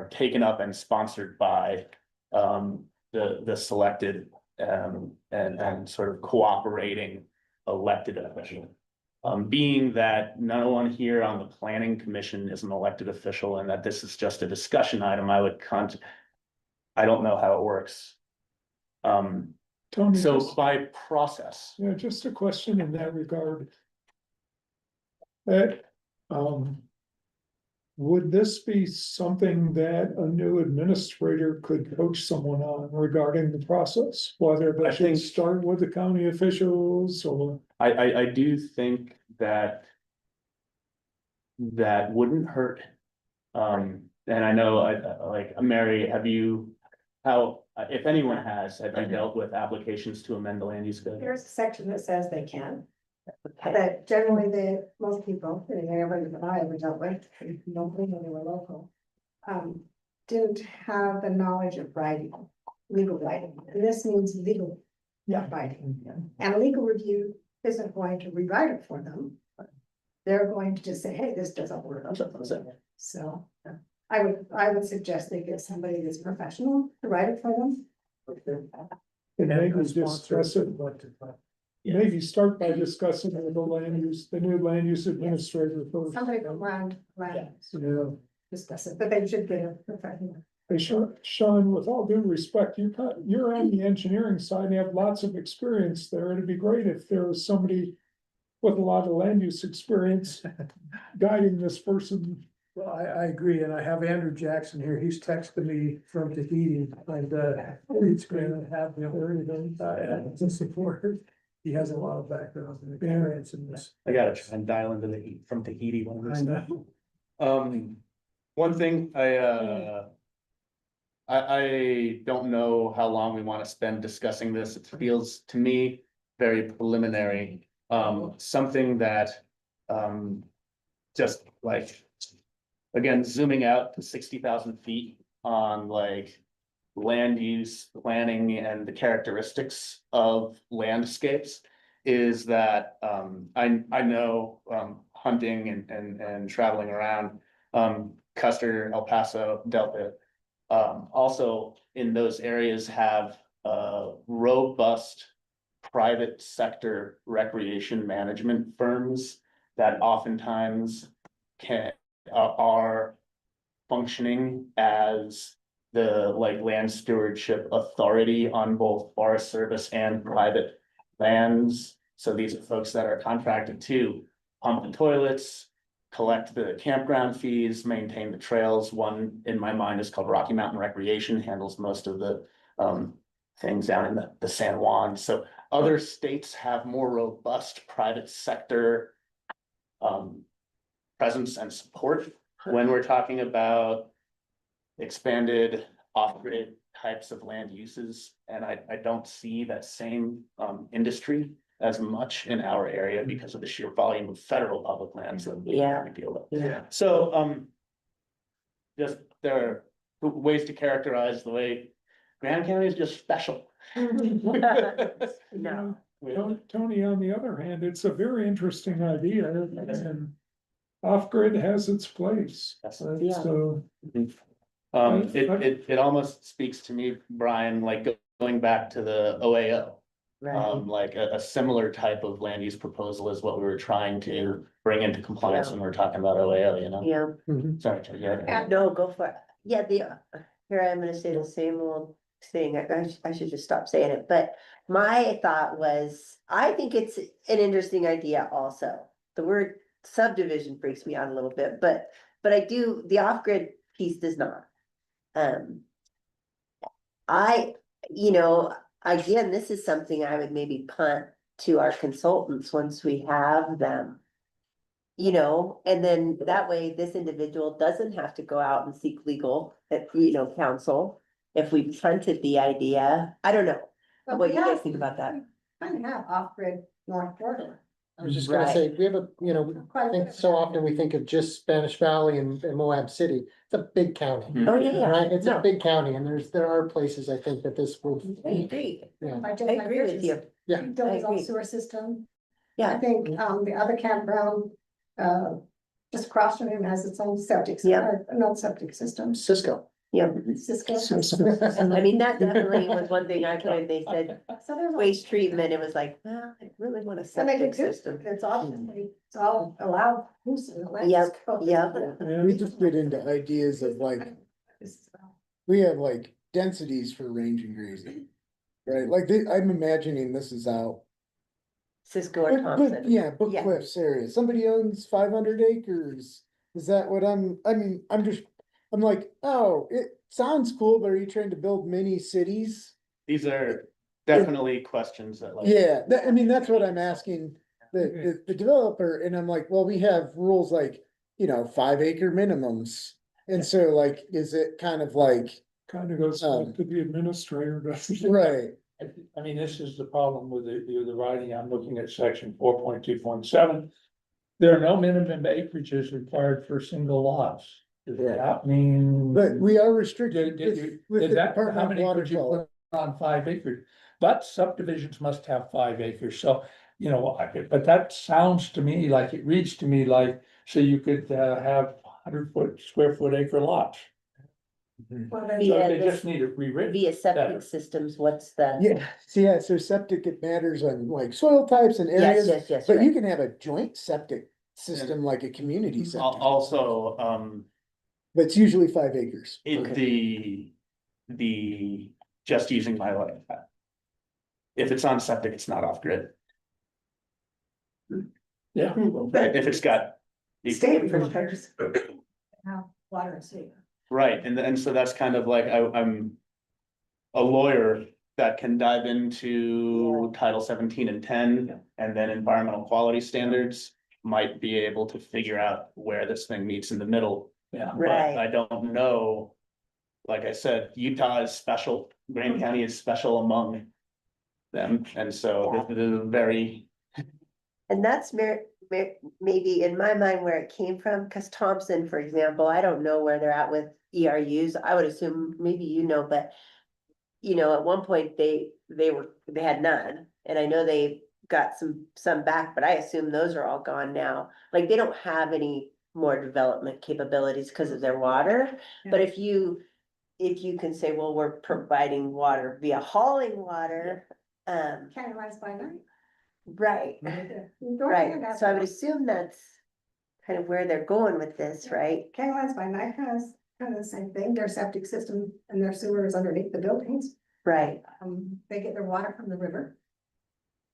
taken up and sponsored by the selected and sort of cooperating elected official. Being that no one here on the planning commission is an elected official and that this is just a discussion item, I don't know how it works. Tony, So by process. yeah, just a question in that regard. That, would this be something that a new administrator could coach someone on regarding the process? Whether they should start with the county officials or? I do think that wouldn't hurt. And I know, like, Mary, if anyone have you dealt with applications to amend the land use code? There's a section that says they can. But generally, most people, everybody that I ever dealt with, nobody when they were local, didn't have the knowledge of writing, legal writing. And this means legal writing. And a legal review isn't going to rewrite it for them. They're going to just say, hey, this doesn't work. So I would suggest they get somebody that's professional to write it for them. And maybe discuss it, maybe start by discussing with the new land use administrator first. Somebody from around, Yeah. discuss it, but they should get a professional. Hey, Sean, with all due respect, you're on the engineering side and you have lots of experience there. It'd be great if there was somebody with a lot of land use experience guiding this person. Well, I agree, and I have Andrew Jackson here, he's texted me from Tahiti, and it's great to have him to support. He has a lot of background and experience in this. I gotta try and dial into the heat from Tahiti one of I these. know. One thing, I don't know how long we want to spend discussing this. It feels to me very preliminary. Something that, just like, again, zooming out to 60,000 feet on like land use planning and the characteristics of landscapes is that, I know, hunting and traveling around, Custer, El Paso, Delta, also in those areas have, robust private sector recreation management firms that oftentimes are functioning as the land stewardship authority on both Forest Service and private lands. So these are folks that are contracted to pump the toilets, collect the campground fees, maintain the trails. One in my mind is called Rocky Mountain Recreation, handles most of the things down in the San Juan, so other states have more robust private sector. Presence and support when we're talking about expanded off-grid types of land uses. And I don't see that same industry as much in our area because of the sheer volume of federal public lands that we Yeah. deal with. Yeah. So, just there are ways to characterize the way Grand County is just special. No. Tony, on the other hand, it's a very interesting idea and off-grid has its place. Yeah. So, It almost speaks to me, Brian, like going back to the OAO. Right, Like a similar type of land use proposal is what we were trying to bring into compliance when we we're talking about OAO, you know? yeah, Sorry, yeah. no, go for it. Yeah, here I'm gonna say the same old thing. I should just stop saying it, but my thought was, I think it's an interesting idea also. The word subdivision freaks me out a little bit, but I do, the off-grid piece does not. Again, this is something I would maybe punt to our consultants once we have them. And then that way this individual doesn't have to go out and seek legal, counsel. If we punted the idea, I don't know. But What we do you guys have- think about that? Kind of have off-grid North Florida. I was just gonna Right. say, we have I think so often we think of just Spanish Valley and Moab City. It's a big county. Oh, yeah, Right, it's a No. big county and there are places I think that this will. I agree. Yeah. I I agree with you. Yeah. Buildings on agree. sewer system. I Yeah, think, the other campground, just across from him has its own septic, Yep. not septic system. Cisco. yeah. Cisco. I mean, that definitely was one thing I put, they said So there's. waste treatment, it was like, well, I really want a And they septic could do, system. it's all allowed. use in the land. Yep, Code. yep. we just get into ideas of like, we have like densities for range and grazing. Right, like I'm imagining this is out. Cisco or Thompson. Yeah, Book Yeah. Cliffs area, somebody owns 500 acres. Is that what I'm like, oh, it sounds cool, but are you trying to build mini cities? These are definitely questions that like. Yeah, that's what I'm asking the developer, and I'm like, well, we have rules like, 5 acre minimums. And so like, is it kind of like, kind of goes back to the administrator, doesn't it? right, I mean, this is the problem with the writing. I'm looking at section 4.2.7. There are no minimum acreages required for single lots. Does that mean? but we are restricted with the How Department of many Water could you Quality. put on 5 acres? But subdivisions must have 5 acres, so, but that sounds to me like, it reads to me like, so you could have 100 square foot acre lots. Well, So there's- Yeah, they this- just need it rewritten. Via septic better. systems, what's the? Yeah, so septic, it matters on like soil types and Yes, areas, yes, but you right. can have a joint septic system like a community septic, Also, but it's usually 5 acres. the just using my life. If it's on septic, it's not off grid. Yeah. If it's got. State infrastructure. Now, water and sewer. Right, and so that's kind of like, I'm a lawyer that can dive into Title 17 and 10, and then environmental quality standards might be able to figure out where this thing meets in the middle. Yeah. But Right. I don't know, like I said, Utah is special, Grand County is special among them, and so this is a very, And that's maybe in my mind where it came from, because Thompson, for example, I don't know where they're at with ERUs. I would assume, maybe but. At one point they had none, and I know they got some back, but I assume those are all gone now. Like, they don't have any more development capabilities because of their water. But if you can say, well, we're providing water via hauling water, Canalized by night. right. Right, so I would assume that's kind of where they're going with this, right? Canalized by night has kind of the same thing. Their septic system and their sewer is underneath the buildings. Right, They get their water from the river.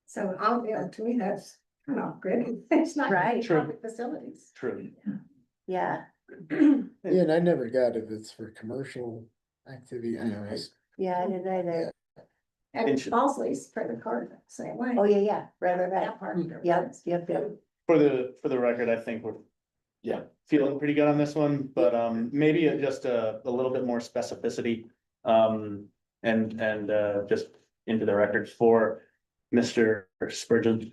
So, to me, that's kind of off grid. It's not. Right. Public facilities. true. yeah, Yeah, and I never got if it's for commercial activity anyways. yeah, I didn't either. And Inch- Balsley's credit card, same way. Oh, yeah, right, That part. Yep. For the record, I think we're, yeah, feeling pretty good on this one, but, maybe just a little bit more specificity. And just into the record for Mr. Spurgeon,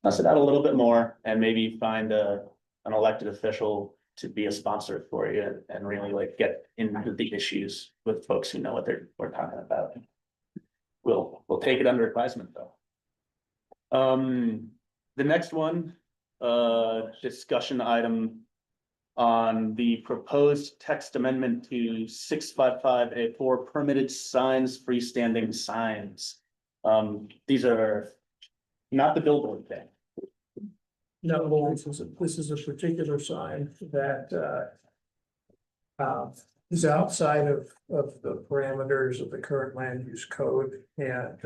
suss it out a little bit more and maybe find an elected official to be a sponsor for you and really like get into the issues with folks who know what we're talking about. We'll take it under advisement though. The next one, discussion item on the proposed text amendment to 655A4 permitted signs, freestanding signs. These are not the billboard thing. No, this is a particular sign that is outside of the parameters of the current land use code and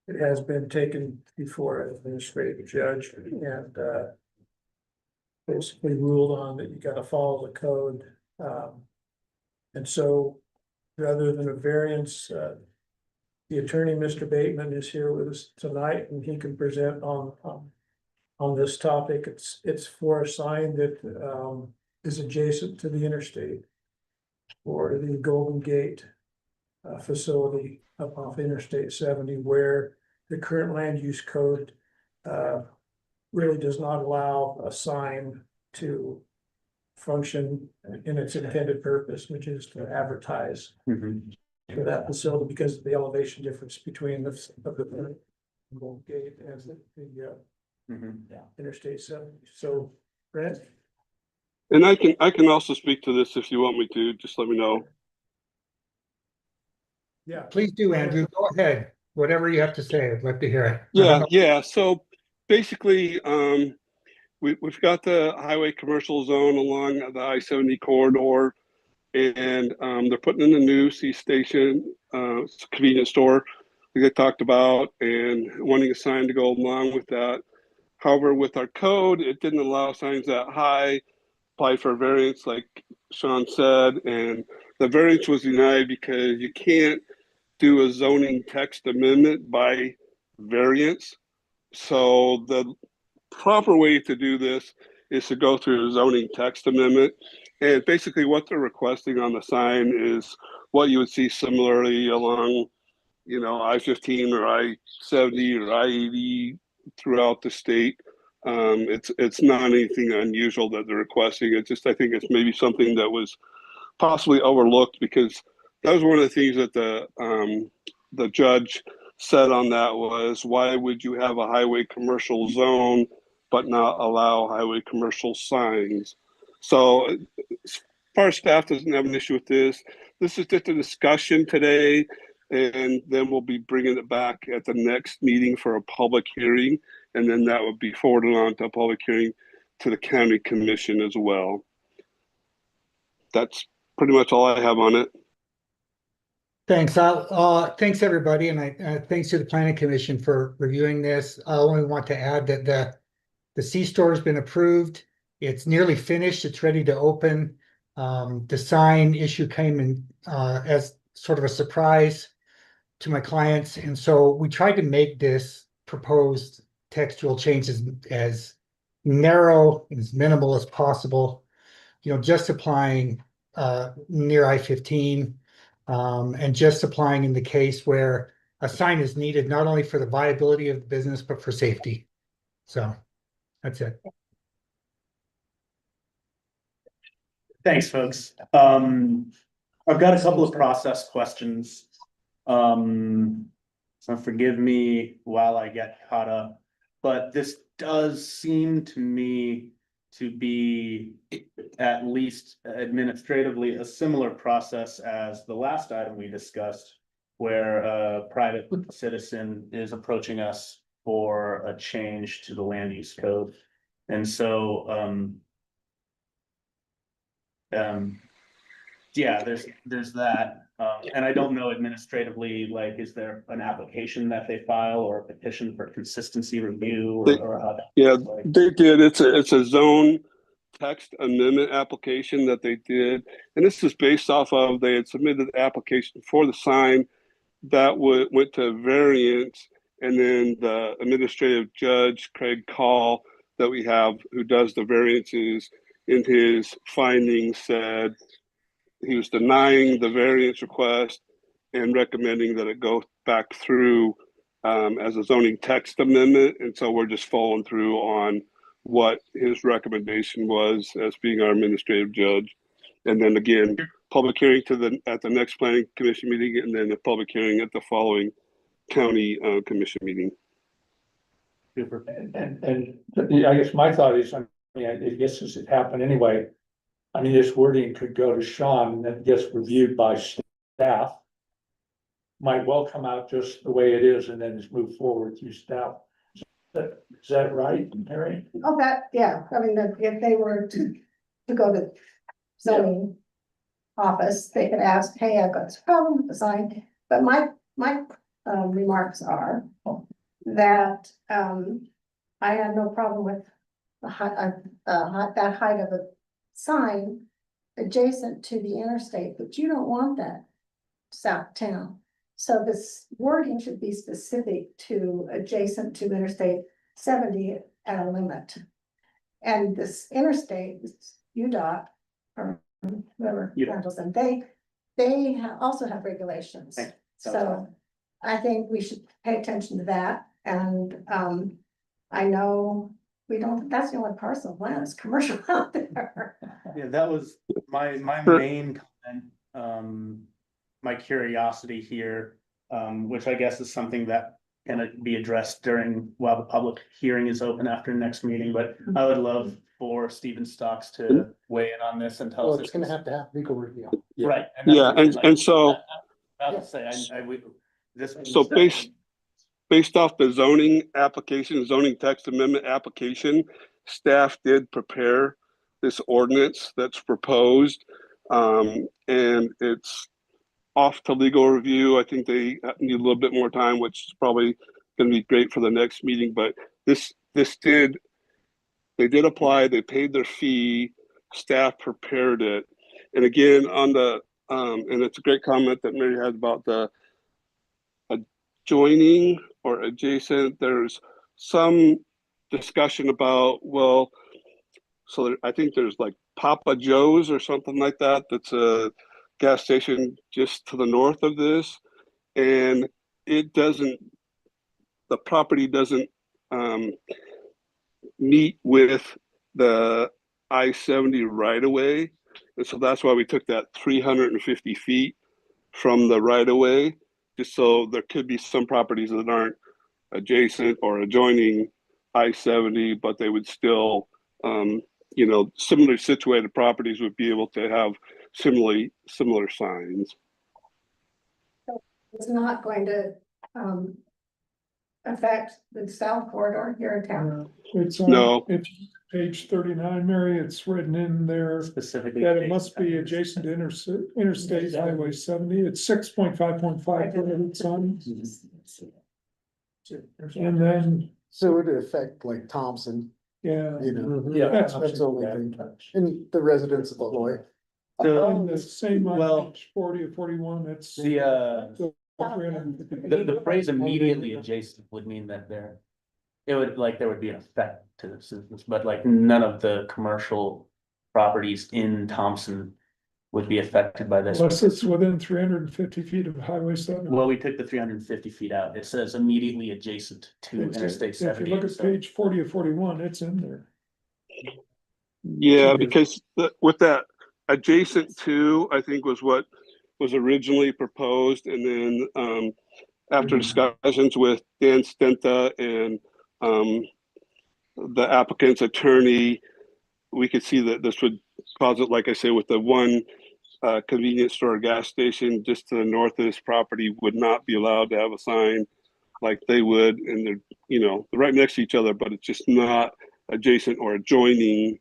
it has been taken before an administrative judge and basically ruled on that you gotta follow the code. And so rather than a variance, the attorney, Mr. Bateman, is here with us tonight and he can present on this topic. It's for a sign that is adjacent to the interstate or the Golden Gate facility up off Interstate 70, where the current land use code really does not allow a sign to function in its intended purpose, which is to advertise for that facility because of the elevation difference between the Golden Gate and the Interstate 70. So, Brent? And I can also speak to this if you want me to, just let me know. Yeah. Please do, Andrew. Go ahead. Whatever you have to say, I'd love to hear it. Yeah. So basically, we've got the highway commercial zone along the I-70 corridor, and they're putting in a new C station, convenience store, like I talked about, and wanting a sign to go along with that. However, with our code, it didn't allow signs that high. Apply for a variance, like Sean said, and the variance was denied because you can't do a zoning text amendment by variance. So the proper way to do this is to go through a zoning text amendment. And basically what they're requesting on the sign is what you would see similarly along, I-15 or I-70 or I-80 throughout the state. It's not anything unusual that they're requesting. It's just, I think it's maybe something that was possibly overlooked because that was one of the things that the judge said on that was, why would you have a highway commercial zone but not allow highway commercial signs? So as far as staff doesn't have an issue with this. This is just a discussion today, and then we'll be bringing it back at the next meeting for a public hearing. And then that would be forwarded on to a public hearing to the county commission as well. That's pretty much all I have on it. Thanks. Thanks everybody, and thanks to the planning commission for reviewing this. I only want to add that the C-store has been approved. It's nearly finished. It's ready to open. The sign issue came in as sort of a surprise to my clients, and so we tried to make this proposed textual changes as narrow and as minimal as possible. Just applying near I-15. And just applying in the case where a sign is needed, not only for the viability of the business, but for safety. So that's it. Thanks, folks. I've got a couple of process questions. So forgive me while I get caught up, but this does seem to me to be at least administratively a similar process as the last item we discussed, where a private citizen is approaching us for a change to the land use code. And so, yeah, there's that. And I don't know administratively, like, is there an application that they file or a petition for consistency review or how that? Yeah, they did. It's a zone text amendment application that they did. And this is based off of, they had submitted the application for the sign that went to variance. And then the administrative judge, Craig Call, that we have, who does the variances, in his findings said he was denying the variance request and recommending that it go back through as a zoning text amendment. And so we're just following through on what his recommendation was as being our administrative judge. And then again, public hearing at the next planning commission meeting, and then the public hearing at the following county commission meeting. Super. And I guess my thought is, I mean, I guess this had happened anyway. I mean, this wording could go to Sean and then gets reviewed by staff. Might well come out just the way it is and then just move forward through staff. Is that right, Harry? Oh, that, yeah, I mean, if they were to go to zoning office, they could ask, hey, I've got this problem with the sign. But my remarks are that, I have no problem with the that height of a sign adjacent to the interstate, but you don't want that south town. So this wording should be specific to adjacent to Interstate 70 at a limit. And this interstate, this UDOT, or whoever handles them, they also have regulations. So I think we should pay attention to that. And I know we don't, that's the only parcel of land that's commercial out there. Yeah, that was my main comment, my curiosity here, which I guess is something that can be addressed while the public hearing is open after next meeting, but I would love for Stephen Stocks to weigh in on this and tell Well, us. it's gonna have to have legal review. Right. Yeah, and so. I'll say, this. So based off the zoning application, zoning text amendment application, staff did prepare this ordinance that's proposed. And it's off to legal review. I think they need a little bit more time, which is probably going to be great for the next meeting. But they did apply, they paid their fee, staff prepared it. And again, on the, and it's a great comment that Mary had about the adjoining or adjacent. There's some discussion about, well, so I think there's like Papa Joe's or something like that. That's a gas station just to the north of this. And the property doesn't meet with the I-70 right of way. And so that's why we took that 350 feet from the right of way, just so there could be some properties that aren't adjacent or adjoining I-70, but they would still, similarly situated properties would be able to have similar signs. It's not going to affect the south corridor here in town. It's No. It's page 39, Mary, it's written in there Specifically. that it must be adjacent to Interstate Highway 70. It's 6.5.5. And then, So it would affect like Thompson, yeah. you know, Yeah. That's that's the only thing, and the residents of Illinois. And the same on Well, page 40 or 41, it's. The phrase immediately adjacent would mean that there would be an effect to the citizens, but like none of the commercial properties in Thompson would be affected by this. Unless it's within 350 feet of Highway 70. Well, we took the 350 feet out. It says immediately adjacent to Interstate If 70. you look at page 40 or 41, it's in there. Yeah, because with that adjacent to, I think was what was originally proposed. And then after discussions with Dan Stenta and the applicant's attorney, we could see that this would cause it, like I say, with the one convenience store gas station just to the north of this property would not be allowed to have a sign like they would. And they're, they're right next to each other, but it's just not adjacent or adjoining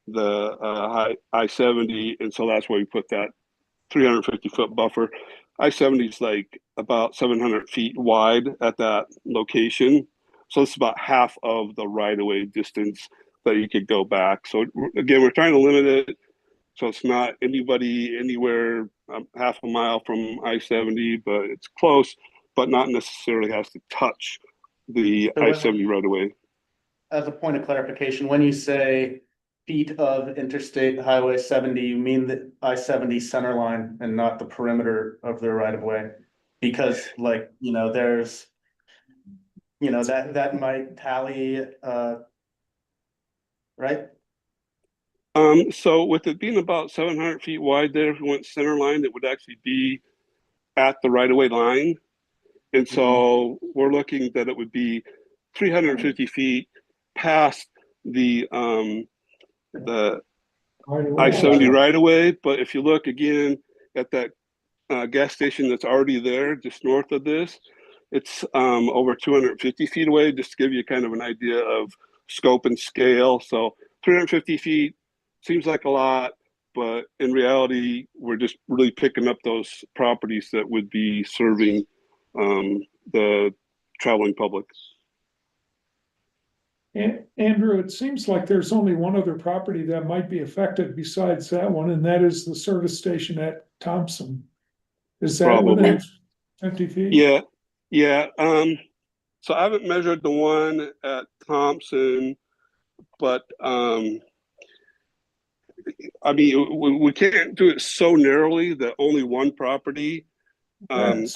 the I-70. And so that's why we put that 350 foot buffer. I-70 is like about 700 feet wide at that location. So it's about half of the right of way distance that you could go back. So again, we're trying to limit it. So it's not anybody anywhere half a mile from I-70, but it's close, but not necessarily has to touch the So when- I-70 right away. As a point of clarification, when you say feet of Interstate Highway 70, you mean the I-70 center line and not the perimeter of the right of way? Because like, there's, that might tally, right? So with it being about 700 feet wide there, if we went center line, it would actually be at the right of way line. And so we're looking that it would be 350 feet past the I-70 right of way. But if you look again at that gas station that's already there, just north of this, it's over 250 feet away, just to give you kind of an idea of scope and scale. So 350 feet seems like a lot, but in reality, we're just really picking up those properties that would be serving the traveling public. Andrew, it seems like there's only one other property that might be affected besides that one, and that is the service station at Thompson. Is that within 50 feet? Yeah. So I haven't measured the one at Thompson, but I mean, we can't do it so narrowly that only one property can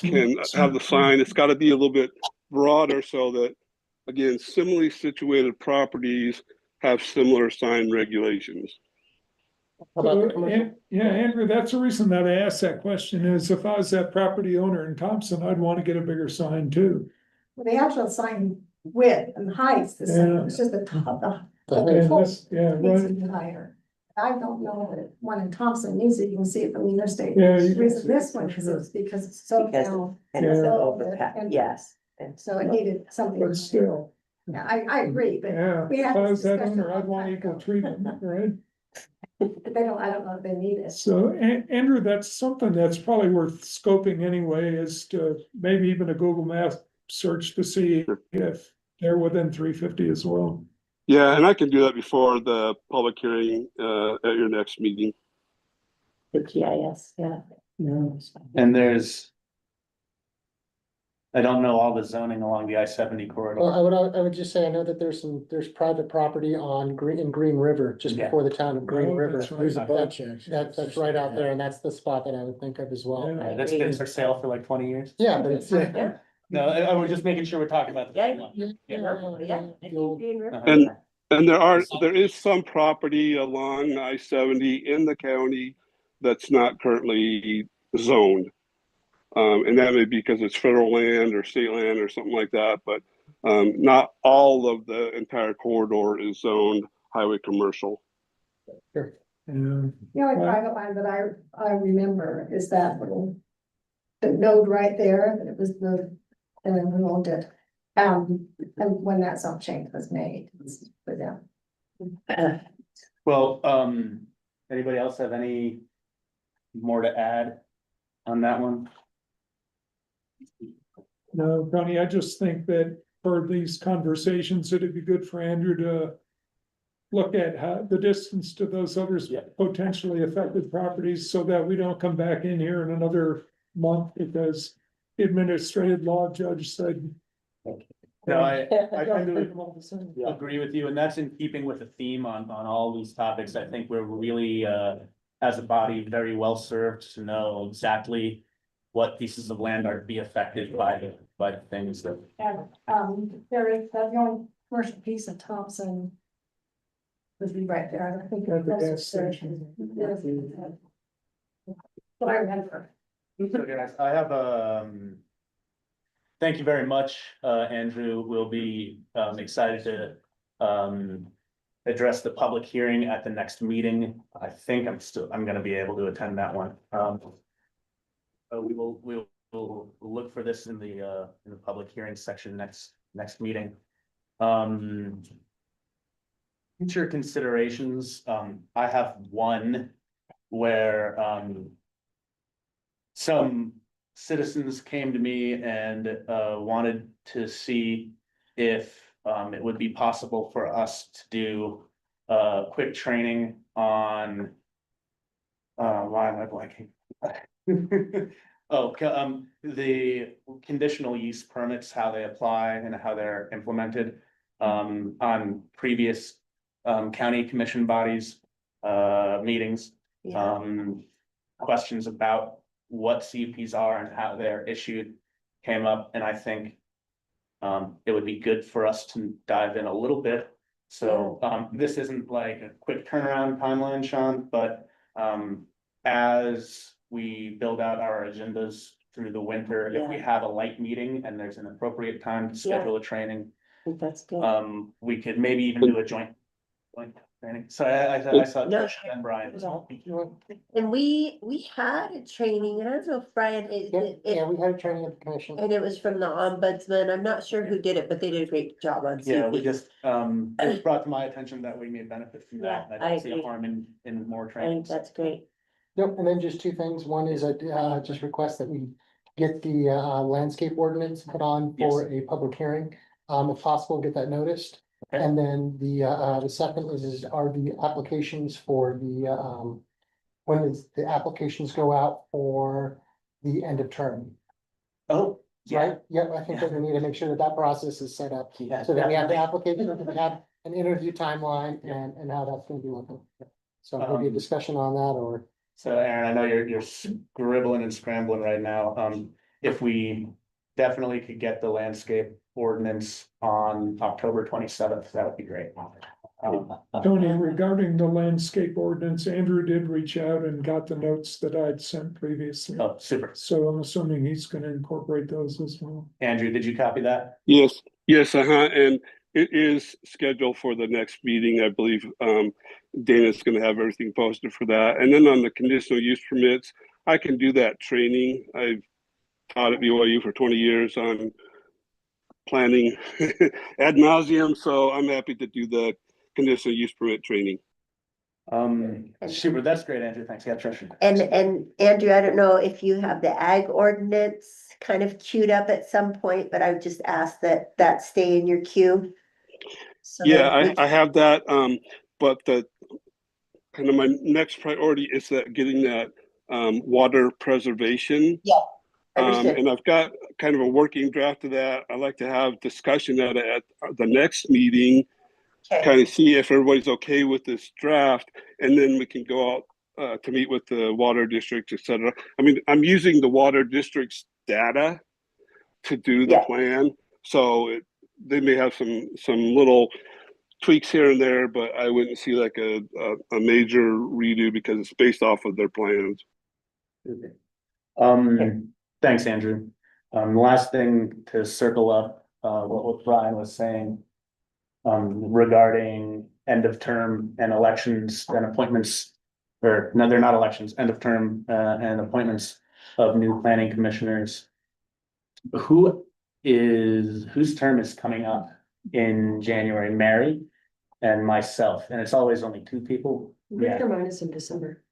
have the sign. It's got to be a little bit broader so that, again, similarly situated properties have similar sign regulations. Yeah, Andrew, that's the reason that I asked that question is if I was that property owner in Thompson, I'd want to get a bigger sign too. Well, the actual sign width and height is the same, it's just the top, the And whole this- yeah, needs to right. be higher. I don't know that one in Thompson needs it, you can see it from the interstate. Yeah, you The can reason see this it, one for is sure. it's because it's so Because down. And Yeah. so, And- yes. And So it needed something. But still, Yeah, I agree, but yeah, we if had I this was that discussion owner, a I'd long want time equal ago. treatment, right? But I don't know if they need it. So, Andrew, that's something that's probably worth scoping anyway, is to maybe even a Google Maps search to see if they're within 350 as well. Yeah, and I can do that before the public hearing at your next meeting. The GIS, yeah. And I don't know all the zoning along the I-70 corridor. Well, I would just say, I know that there's private property in Green River, just Yeah. before the town of Green Oh, River. that's right. There's a bunch actually. That's right out there, and that's the spot that I would think of as well. Yeah. That's been for sale for like 20 years. Yeah, but it's. Yeah. No, I was just making sure we're talking about the same one. And there is some property along I-70 in the county that's not currently zoned. And that may be because it's federal land or state land or something like that, but not all of the entire corridor is zoned highway commercial. Yeah. The only private line that I remember is that little, the node right there, that it was the, and then we owned it. And when that zone change was made, it was for them. Well, anybody else have any more to add on that one? No, Connie, I just think that for these conversations, it'd be good for Andrew to look at how the distance to those others potentially affected properties so that we don't come back in here in another month because the administrative law judge said. No, I gotta tend make to them all the same. agree with you, and that's in keeping with the theme on all these topics. I think we're really, as a body, very well served to know exactly what pieces of land are to be affected by the things that. And, there is, the only commercial piece of Thompson would be right there, I think. At the that's gas there. station. But I remember. So guys, I have thank you very much, Andrew. We'll be excited to address the public hearing at the next meeting. I think I'm gonna be able to attend that one. We'll look for this in the public hearing section next meeting. Future considerations, I have one where some citizens came to me and wanted to see if it would be possible for us to do quick training on. Why am I blanking? Oh, the conditional use permits, how they apply and how they're implemented. On previous, county commission bodies, meetings. Yeah. Questions about what CUPs are and how they're issued came up, and I think. It would be good for us to dive in a little bit. So, this isn't like a quick turnaround timeline, Sean, but, as we build out our agendas through the winter, if we Yeah. have a light meeting and there's an appropriate time to schedule a training, I think that's good. we could maybe even do a joint training. So I saw No. Trish and Brian. And we had a training, and I don't know if Brian, Yeah, we had a training at the commission. and it was from the ombudsman. I'm not sure who did it, but they did a great job on Yeah, we CUP. just, it was brought to my attention that we may benefit from that. Yeah, I I don't see a agree. harm in more I think trainings. that's great. Yep, and then just two things. One is I just request that we get the landscape ordinance put on for a public hearing. If possible, get that noticed. Okay. And then the second is are the applications for the when is the applications go out for the end of term? Oh, yeah, Right? Yep, I think that we need to make sure that that process is set up. yeah. So that we have the definitely. application, we have an interview timeline and how that's gonna be looking. So maybe a discussion on that or. So Aaron, I know you're scribbling and scrambling right now. If we definitely could get the landscape ordinance on October 27th, that would be great. Tony, regarding the landscape ordinance, Andrew did reach out and got the notes that I'd sent previously. Oh, super. So I'm assuming he's gonna incorporate those as well. Andrew, did you copy that? Yes, and it is scheduled for the next meeting, I believe. Dana's gonna have everything posted for that. And then on the conditional use permits, I can do that training. I've taught at BYU for 20 years on planning ad nauseum, so I'm happy to do the conditional use permit training. Super, that's great, Andrew. Thanks. Yeah, Trish. And Andrew, I don't know if you have the ag ordinance kind of queued up at some point, but I would just ask that stay in your queue. So Yeah, that we I have that, but the kind of my next priority is that getting that water preservation. Yeah, understood. And I've got kind of a working draft of that. I'd like to have discussion at the next meeting, kind of see if everybody's okay with this draft, and then we can go out to meet with the water districts, et cetera. I mean, I'm using the water district's data to do the plan, so they may have some little tweaks here and there, but I wouldn't see like a major redo because it's based off of their plans. Thanks, Andrew. Last thing to circle up, what Brian was saying. Regarding end of term and elections and appointments. Or no, they're not elections, end of term and appointments of new planning commissioners. Whose term is coming up in January? Mary and myself, and it's always only two people. Victor mine is in December.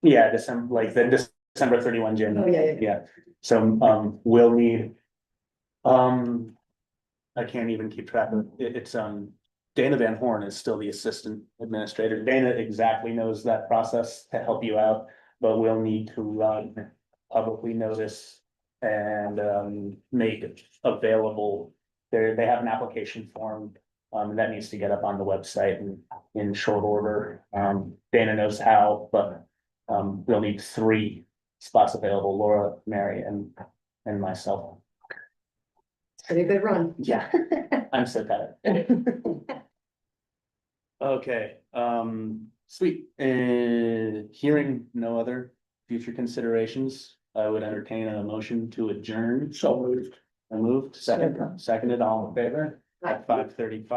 Yeah, December, like the December 31 January. Oh, yeah. Yeah, so we'll need. I can't even keep track of it. It's Dana Van Horn is still the assistant administrator. Dana exactly knows that process to help you out, but we'll need to run publicly notice and make it available. They have an application form that needs to get up on the website in short order. Dana knows how, but we'll need 3 spots available: Laura, Mary, and myself. Pretty good run. Yeah, I'm so tired. Okay, sweet. Hearing no other future considerations, I would entertain a motion to adjourn. So moved. I moved, seconded, all in favor at 5:35.